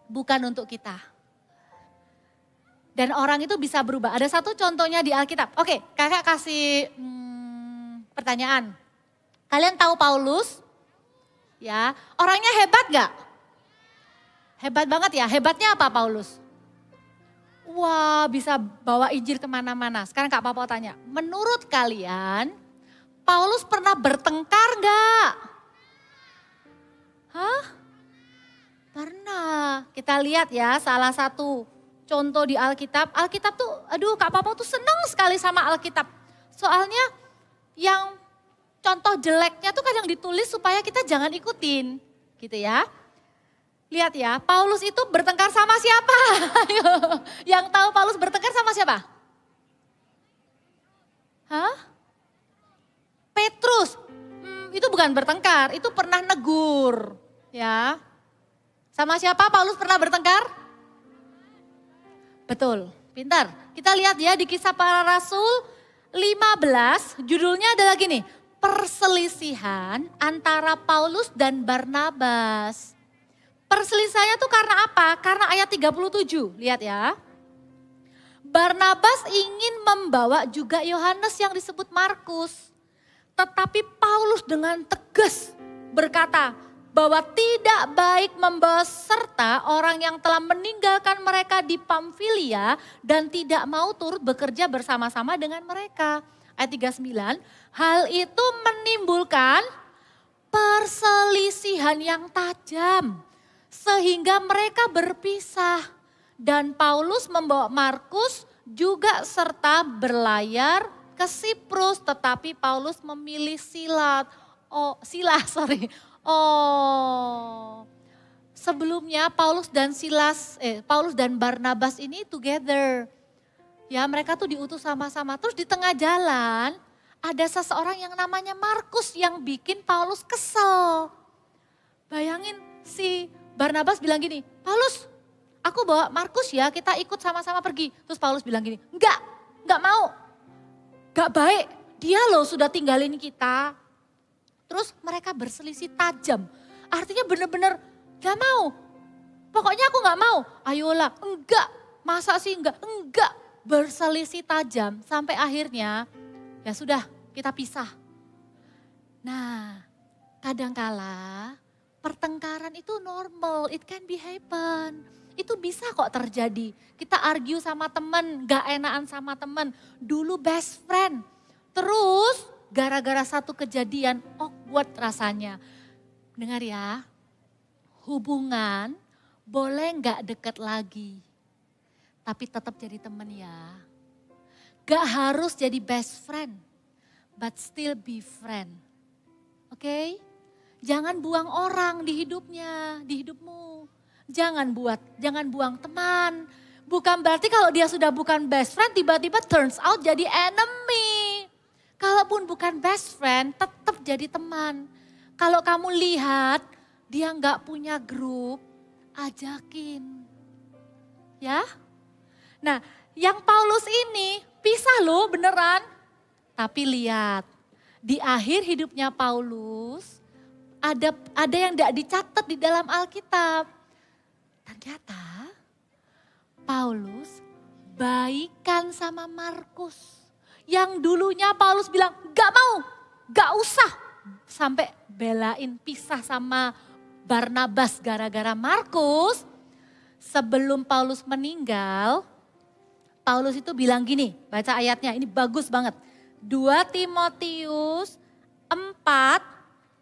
bukan untuk kita. Dan orang itu bisa berubah. Ada satu contohnya di Alkitab. Oke, kakak kasih pertanyaan. Kalian tahu Paulus? Ya, orangnya hebat gak? Hebat banget ya. Hebatnya apa Paulus? Wah, bisa bawa Injil kemana-mana. Sekarang Kak Papa tanya, menurut kalian Paulus pernah bertengkar gak? Hah? Pernah. Kita lihat ya salah satu contoh di Alkitab. Alkitab tuh, aduh Kak Papa tuh senang sekali sama Alkitab. Soalnya yang contoh jeleknya tuh kadang ditulis supaya kita jangan ikutin. Gitu ya. Lihat ya, Paulus itu bertengkar sama siapa? Yang tahu Paulus bertengkar sama siapa? Hah? Petrus. Itu bukan bertengkar, itu pernah negur. Ya. Sama siapa Paulus pernah bertengkar? Betul, pintar. Kita lihat ya di Kisah Para Rasul 15, judulnya adalah gini, perselisihan antara Paulus dan Barnabas. Perselisihannya tuh karena apa? Karena ayat 37, lihat ya. Barnabas ingin membawa juga Yohanes yang disebut Markus. Tetapi Paulus dengan tegas berkata bahwa tidak baik membawa serta orang yang telah meninggalkan mereka di Pamfilia dan tidak mau turut bekerja bersama-sama dengan mereka. Ayat 39, hal itu menimbulkan perselisihan yang tajam sehingga mereka berpisah. Dan Paulus membawa Markus juga serta berlayar ke Siprus, tetapi Paulus memilih Silas. Sebelumnya Paulus dan Barnabas ini together. Ya, mereka tuh diutus sama-sama. Terus di tengah jalan ada seseorang yang namanya Markus yang bikin Paulus kesel. Bayangin si Barnabas bilang gini, Paulus, aku bawa Markus ya, kita ikut sama-sama pergi. Terus Paulus bilang gini, enggak mau. Enggak baik, dia loh sudah tinggalin kita. Terus mereka berselisih tajam. Artinya bener-bener gak mau. Pokoknya aku gak mau. Ayolah, enggak. Masa sih enggak? Enggak. Berselisih tajam sampai akhirnya ya sudah kita pisah. Nah, kadangkala pertengkaran itu normal. It can be happen. Itu bisa kok terjadi. Kita argue sama temen, gak enakan sama temen. Dulu best friend. Terus gara-gara satu kejadian awkward rasanya. Dengar ya, hubungan boleh gak deket lagi. Tapi tetap jadi teman ya. Gak harus jadi best friend, but still be friend. Oke? Jangan buang orang di hidupnya, di hidupmu. Jangan buang teman. Bukan berarti kalau dia sudah bukan best friend, tiba-tiba turns out jadi enemy. Kalaupun bukan best friend, tetap jadi teman. Kalau kamu lihat dia nggak punya grup, ajakin. Ya? Nah, yang Paulus ini pisah loh beneran. Tapi lihat, di akhir hidupnya Paulus, ada yang tidak dicatat di dalam Alkitab. Ternyata Paulus baikan sama Markus. Yang dulunya Paulus bilang gak mau, gak usah. Sampai belain pisah sama Barnabas gara-gara Markus. Sebelum Paulus meninggal, Paulus itu bilang gini, baca ayatnya, ini bagus banget. 2 Timotius 4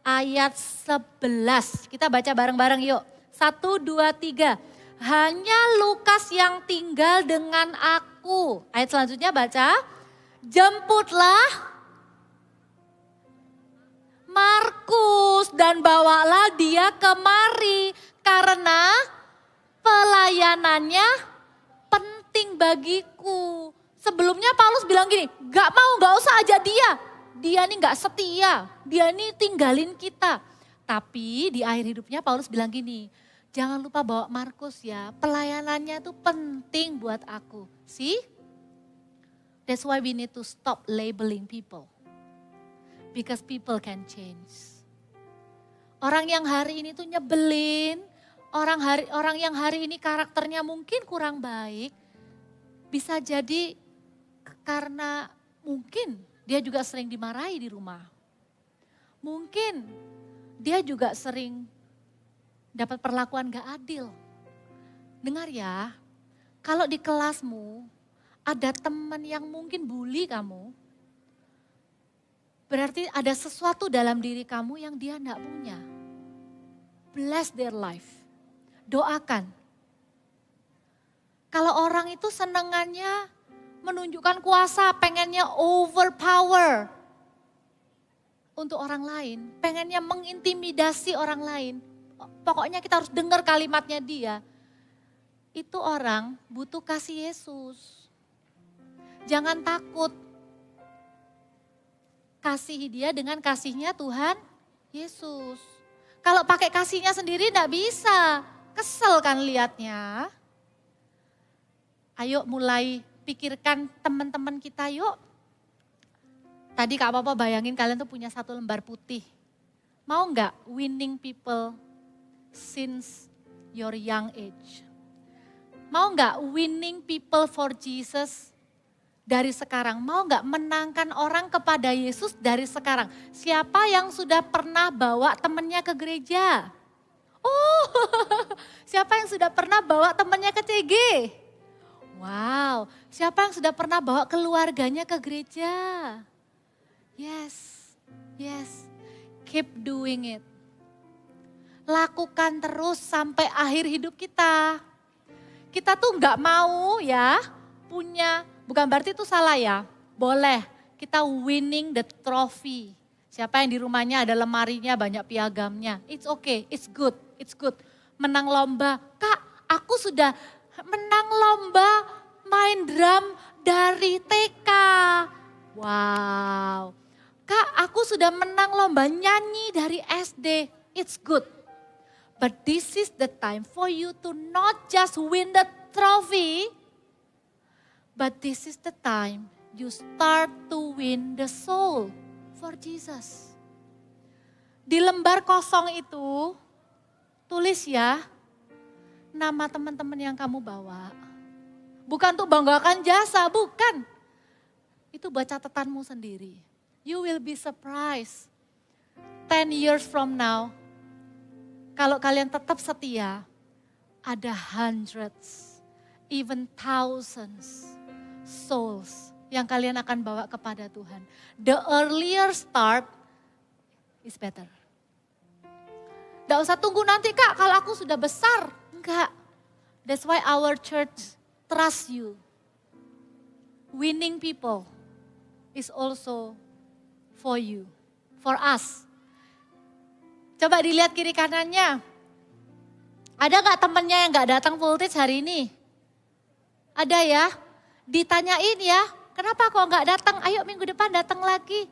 ayat 11. Kita baca bareng-bareng yuk. 1, 2, 3. Hanya Lukas yang tinggal dengan aku. Ayat selanjutnya baca. Jemputlah Markus dan bawalah dia kemari karena pelayanannya penting bagiku. Sebelumnya Paulus bilang gini, gak usah ajak dia. Dia ini gak setia, dia ini tinggalin kita. Tapi di akhir hidupnya Paulus bilang gini, jangan lupa bawa Markus ya, pelayanannya itu penting buat aku. See? That's why we need to stop labeling people. Because people can change. Orang yang hari ini tuh nyebelin, orang yang hari ini karakternya mungkin kurang baik, bisa jadi karena mungkin dia juga sering dimarahi di rumah. Mungkin dia juga sering dapat perlakuan gak adil. Dengar ya, kalau di kelasmu ada teman yang mungkin bully kamu, berarti ada sesuatu dalam diri kamu yang dia enggak punya. Bless their life. Doakan. Kalau orang itu senengannya menunjukkan kuasa, pengennya overpower untuk orang lain, pengennya mengintimidasi orang lain. Pokoknya kita harus dengar kalimatnya dia. Itu orang butuh kasih Yesus. Jangan takut. Kasihi dia dengan kasihnya Tuhan Yesus. Kalau pakai kasihnya sendiri enggak bisa. Kesel kan liatnya. Ayo mulai pikirkan teman-teman kita yuk. Tadi Kak Papa bayangin kalian tuh punya satu lembar putih. Mau enggak winning people since your young age? Mau enggak winning people for Jesus dari sekarang? Mau enggak menangkan orang kepada Yesus dari sekarang? Siapa yang sudah pernah bawa temannya ke gereja? Oh, siapa yang sudah pernah bawa temannya ke CG? Wow, siapa yang sudah pernah bawa keluarganya ke gereja? Yes, yes, keep doing it. Lakukan terus sampai akhir hidup kita. Kita tuh enggak mau ya punya, bukan berarti itu salah ya. Boleh kita winning the trophy. Siapa yang di rumahnya ada lemarinya banyak piagamnya. It's okay, it's good, it's good. Menang lomba, Kak aku sudah menang lomba main drum dari TK. Wow. Kak aku sudah menang lomba nyanyi dari SD. It's good. But this is the time for you to not just win the trophy, but this is the time you start to win the soul for Jesus. Di lembar kosong itu, tulis ya, nama teman-teman yang kamu bawa. Bukan untuk banggakan jasa, bukan. Itu buat catatanmu sendiri. You will be surprised. 10 years from now, kalau kalian tetap setia, ada hundreds, even thousands souls yang kalian akan bawa kepada Tuhan. The earlier start is better. Gak usah tunggu nanti Kak, kalau aku sudah besar. Enggak. That's why our church trust you. Winning people is also for you, for us. Coba dilihat kiri kanannya. Ada gak temennya yang gak datang voltage hari ini? Ada ya? Ditanyain ya, kenapa kok gak datang? Ayo minggu depan datang lagi.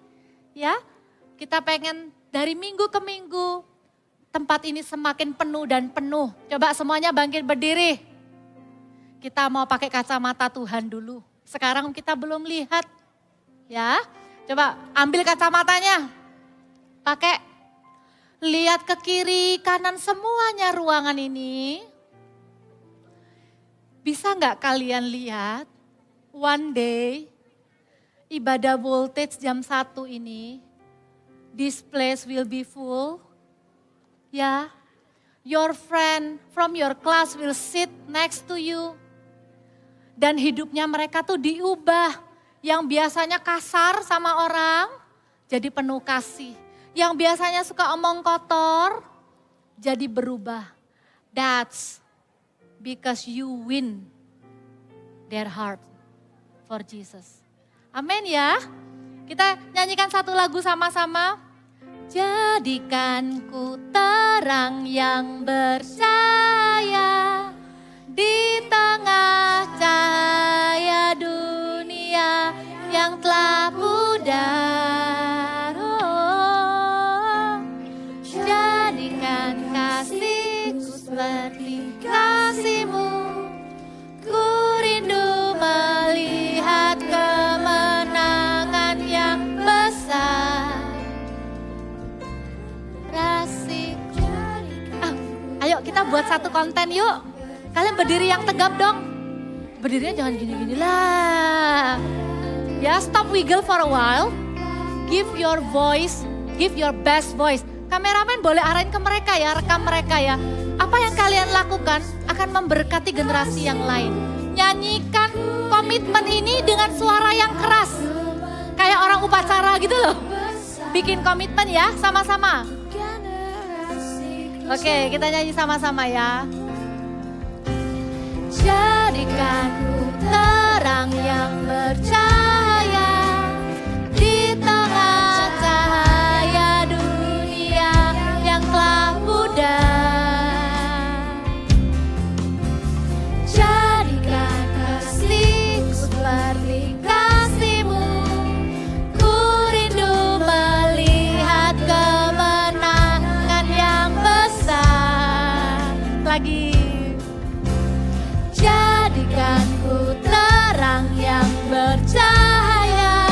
Ya, kita pengen dari minggu ke minggu tempat ini semakin penuh dan penuh. Coba semuanya bangkit berdiri. Kita mau pakai kacamata Tuhan dulu. Sekarang kita belum lihat. Ya, coba ambil kacamatanya. Pakai. Lihat ke kiri, kanan semuanya ruangan ini. Bisa nggak kalian lihat, one day, ibadah voltage jam 1 ini, this place will be full. Ya, your friend from your class will sit next to you. Dan hidupnya mereka tuh diubah. Yang biasanya kasar sama orang, jadi penuh kasih. Yang biasanya suka omong kotor, jadi berubah. That's because you win their heart for Jesus. Amin ya. Kita nyanyikan satu lagu sama-sama. Jadikan ku terang yang bercahaya di tengah cahaya dunia yang telah pudar. Oh, jadikan kasihku seperti kasihmu. Ku rindu melihat kemenangan yang besar. Ayo kita buat satu konten yuk. Kalian berdiri yang tegap dong. Berdirinya jangan gini-gini lah. Ya, stop wiggle for a while. Give your voice, give your best voice. Kameramen boleh arahin ke mereka ya, rekam mereka ya. Apa yang kalian lakukan akan memberkati generasi yang lain. Nyanyikan komitmen ini dengan suara yang keras. Kayak orang upacara gitu loh. Bikin komitmen ya, sama-sama. Oke, kita nyanyi sama-sama ya. Jadikan ku terang yang bercahaya di tengah cahaya dunia yang telah pudar. Jadikan kasihku seperti kasihmu. Ku rindu melihat kemenangan yang besar. Lagi. Jadikan ku terang yang bercahaya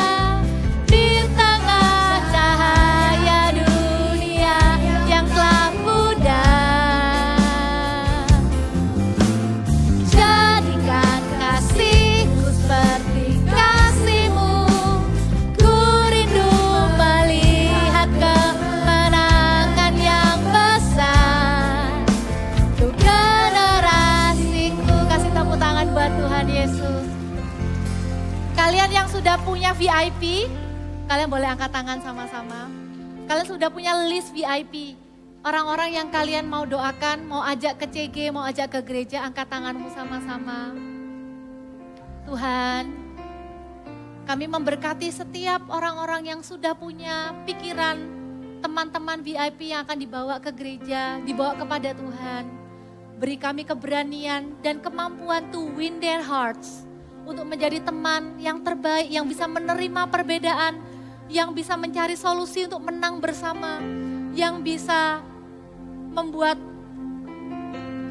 di tengah cahaya dunia yang telah pudar. Jadikan kasihku seperti kasihmu. Ku rindu melihat kemenangan yang besar. Untuk generasiku, kasih tepuk tangan buat Tuhan Yesus. Kalian yang sudah punya VIP, kalian boleh angkat tangan sama-sama. Kalian sudah punya list VIP. Orang-orang yang kalian mau doakan, mau ajak ke CG, mau ajak ke gereja, angkat tanganmu sama-sama. Tuhan, kami memberkati setiap orang-orang yang sudah punya pikiran, teman-teman VIP yang akan dibawa ke gereja, dibawa kepada Tuhan. Beri kami keberanian dan kemampuan to win their hearts. Untuk menjadi teman yang terbaik, yang bisa menerima perbedaan, yang bisa mencari solusi untuk menang bersama, yang bisa membuat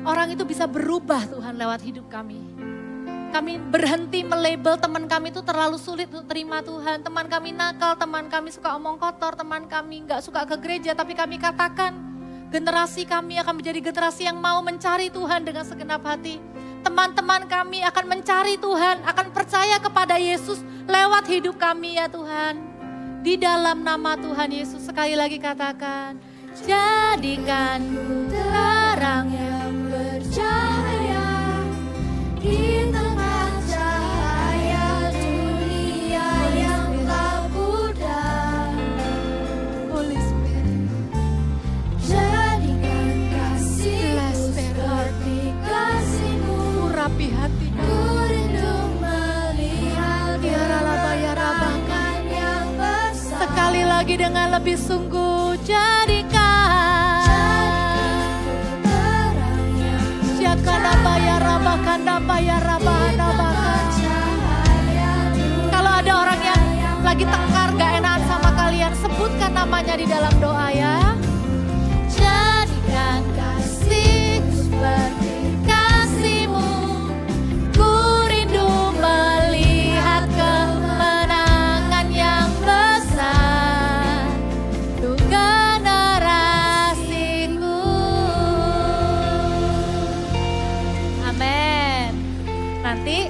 orang itu bisa berubah Tuhan lewat hidup kami. Kami berhenti melabel teman kami itu terlalu sulit untuk terima Tuhan. Teman kami nakal, teman kami suka omong kotor, teman kami gak suka ke gereja, tapi kami katakan generasi kami akan menjadi generasi yang mau mencari Tuhan dengan segenap hati. Teman-teman kami akan mencari Tuhan, akan percaya kepada Yesus lewat hidup kami ya Tuhan. Di dalam nama Tuhan Yesus sekali lagi katakan, jadikan ku terang yang bercahaya di tengah cahaya dunia yang tak pudar. Holy Spirit, jadikan kasih seperti kasihmu. Rapi hatiku, ku rindu melihat kemenangan yang besar. Sekali lagi dengan lebih sungguh, jadikan Jakana bayar rabakana bayar rabana bakan. Kalau ada orang yang lagi tengkar gak enakan sama kalian, sebutkan namanya di dalam doa ya. Jadikan kasihku seperti kasihmu. Ku rindu melihat kemenangan yang besar untuk generasiku. Amin. Nanti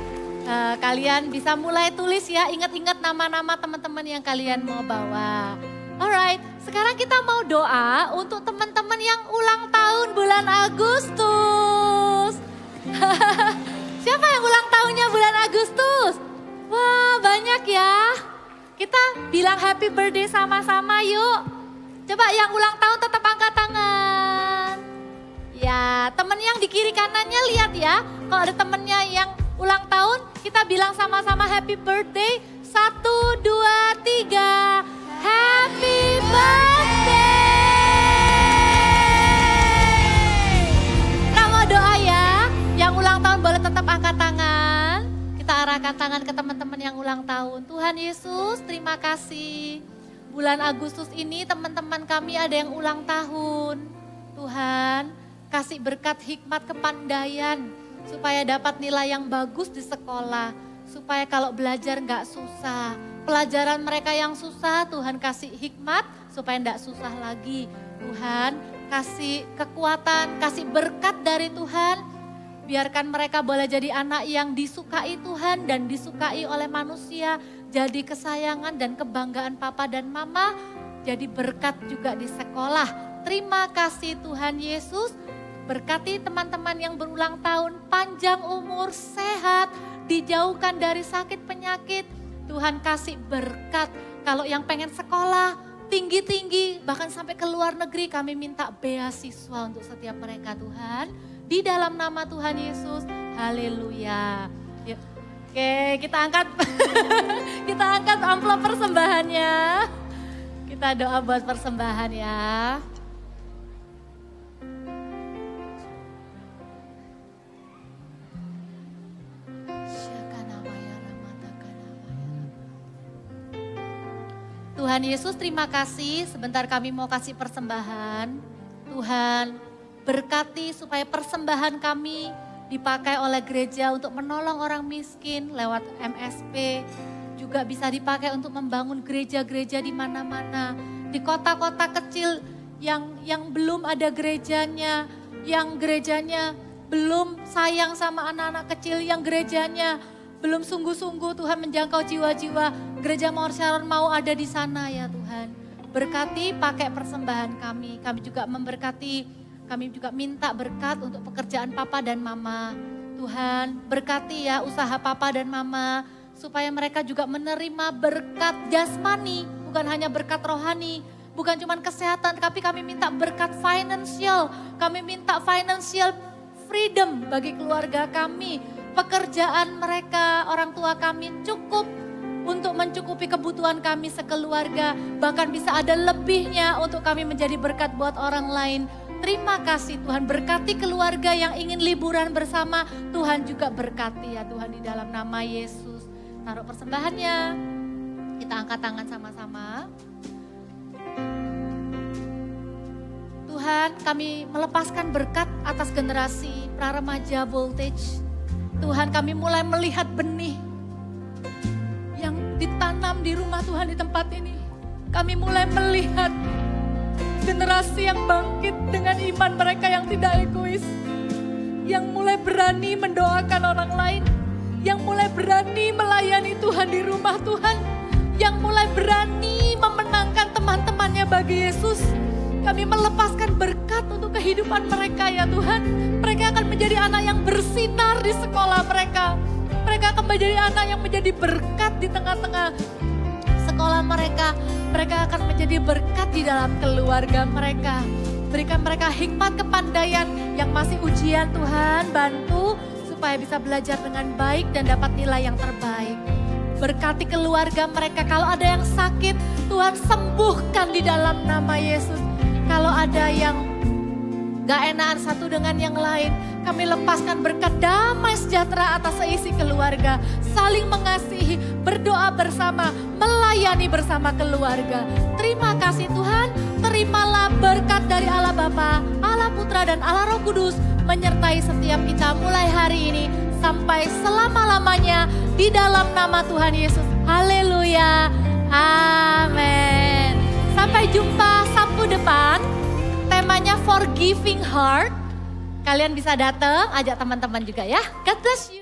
kalian bisa mulai tulis ya, ingat-ingat nama-nama teman-teman yang kalian mau bawa. Alright, sekarang kita mau doa untuk teman-teman yang ulang tahun bulan Agustus. Siapa yang ulang tahunnya bulan Agustus? Wah, banyak ya. Kita bilang happy birthday sama-sama yuk. Coba yang ulang tahun tetap angkat tangan. Ya, temen yang di kiri kanannya lihat ya. Kalau ada temennya yang ulang tahun, kita bilang sama-sama happy birthday. 1, 2, 3. Happy birthday. Kita mau doa ya. Yang ulang tahun boleh tetap angkat tangan. Kita arahkan tangan ke teman-teman yang ulang tahun. Tuhan Yesus, terima kasih. Bulan Agustus ini teman-teman kami ada yang ulang tahun. Tuhan, kasih berkat hikmat kepandaian supaya dapat nilai yang bagus di sekolah. Supaya kalau belajar nggak susah. Pelajaran mereka yang susah Tuhan kasih hikmat supaya nggak susah lagi. Tuhan kasih kekuatan, kasih berkat dari Tuhan. Biarkan mereka boleh jadi anak yang disukai Tuhan dan disukai oleh manusia. Jadi kesayangan dan kebanggaan papa dan mama. Jadi berkat juga di sekolah. Terima kasih Tuhan Yesus. Berkati teman-teman yang berulang tahun, panjang umur, sehat, dijauhkan dari sakit penyakit. Tuhan kasih berkat. Kalau yang pengen sekolah tinggi-tinggi, bahkan sampai ke luar negeri, kami minta beasiswa untuk setiap mereka Tuhan. Di dalam nama Tuhan Yesus, haleluya. Ya. Oke, kita angkat kita angkat amplop persembahannya. Kita doa buat persembahan ya. Tuhan Yesus, terima kasih. Sebentar kami mau kasih persembahan. Tuhan, berkati supaya persembahan kami dipakai oleh gereja untuk menolong orang miskin lewat MSP. Juga bisa dipakai untuk membangun gereja-gereja di mana-mana. Di kota-kota kecil yang belum ada gerejanya. Yang gerejanya belum sayang sama anak-anak kecil. Yang gerejanya belum sungguh-sungguh Tuhan menjangkau jiwa-jiwa. Gereja Mawar Sharon mau ada di sana ya Tuhan. Berkati pakai persembahan kami. Kami juga memberkati. Kami juga minta berkat untuk pekerjaan papa dan mama. Tuhan berkati ya usaha papa dan mama. Supaya mereka juga menerima berkat jasmani. Bukan hanya berkat rohani. Bukan cuma kesehatan. Tapi kami minta berkat financial. Kami minta financial freedom bagi keluarga kami. Pekerjaan mereka, orang tua kami cukup untuk mencukupi kebutuhan kami sekeluarga. Bahkan bisa ada lebihnya untuk kami menjadi berkat buat orang lain. Terima kasih Tuhan, berkati keluarga yang ingin liburan bersama. Tuhan juga berkati ya Tuhan di dalam nama Yesus. Taruh persembahannya, kita angkat tangan sama-sama. Tuhan, kami melepaskan berkat atas generasi pra-remaja Voltage. Tuhan, kami mulai melihat benih yang ditanam di rumah Tuhan di tempat ini. Kami mulai melihat generasi yang bangkit dengan iman mereka yang tidak egois. Yang mulai berani mendoakan orang lain. Yang mulai berani melayani Tuhan di rumah Tuhan. Yang mulai berani memenangkan teman-temannya bagi Yesus. Kami melepaskan berkat untuk kehidupan mereka ya Tuhan. Mereka akan menjadi anak yang bersinar di sekolah mereka. Mereka akan menjadi anak yang menjadi berkat di tengah-tengah sekolah mereka. Mereka akan menjadi berkat di dalam keluarga mereka. Berikan mereka hikmat kepandaian yang masih ujian Tuhan. Bantu supaya bisa belajar dengan baik dan dapat nilai yang terbaik. Berkati keluarga mereka. Kalau ada yang sakit, Tuhan sembuhkan di dalam nama Yesus. Kalau ada yang gak enakan satu dengan yang lain, kami lepaskan berkat damai sejahtera atas seisi keluarga. Saling mengasihi, berdoa bersama, melayani bersama keluarga. Terima kasih Tuhan, terimalah berkat dari Allah Bapa, Allah Putra dan Allah Roh Kudus menyertai setiap kita mulai hari ini sampai selama-lamanya di dalam nama Tuhan Yesus. Haleluya, amin. Sampai jumpa Sabtu depan, temanya Forgiving Heart. Kalian bisa datang, ajak teman-teman juga ya. God bless you.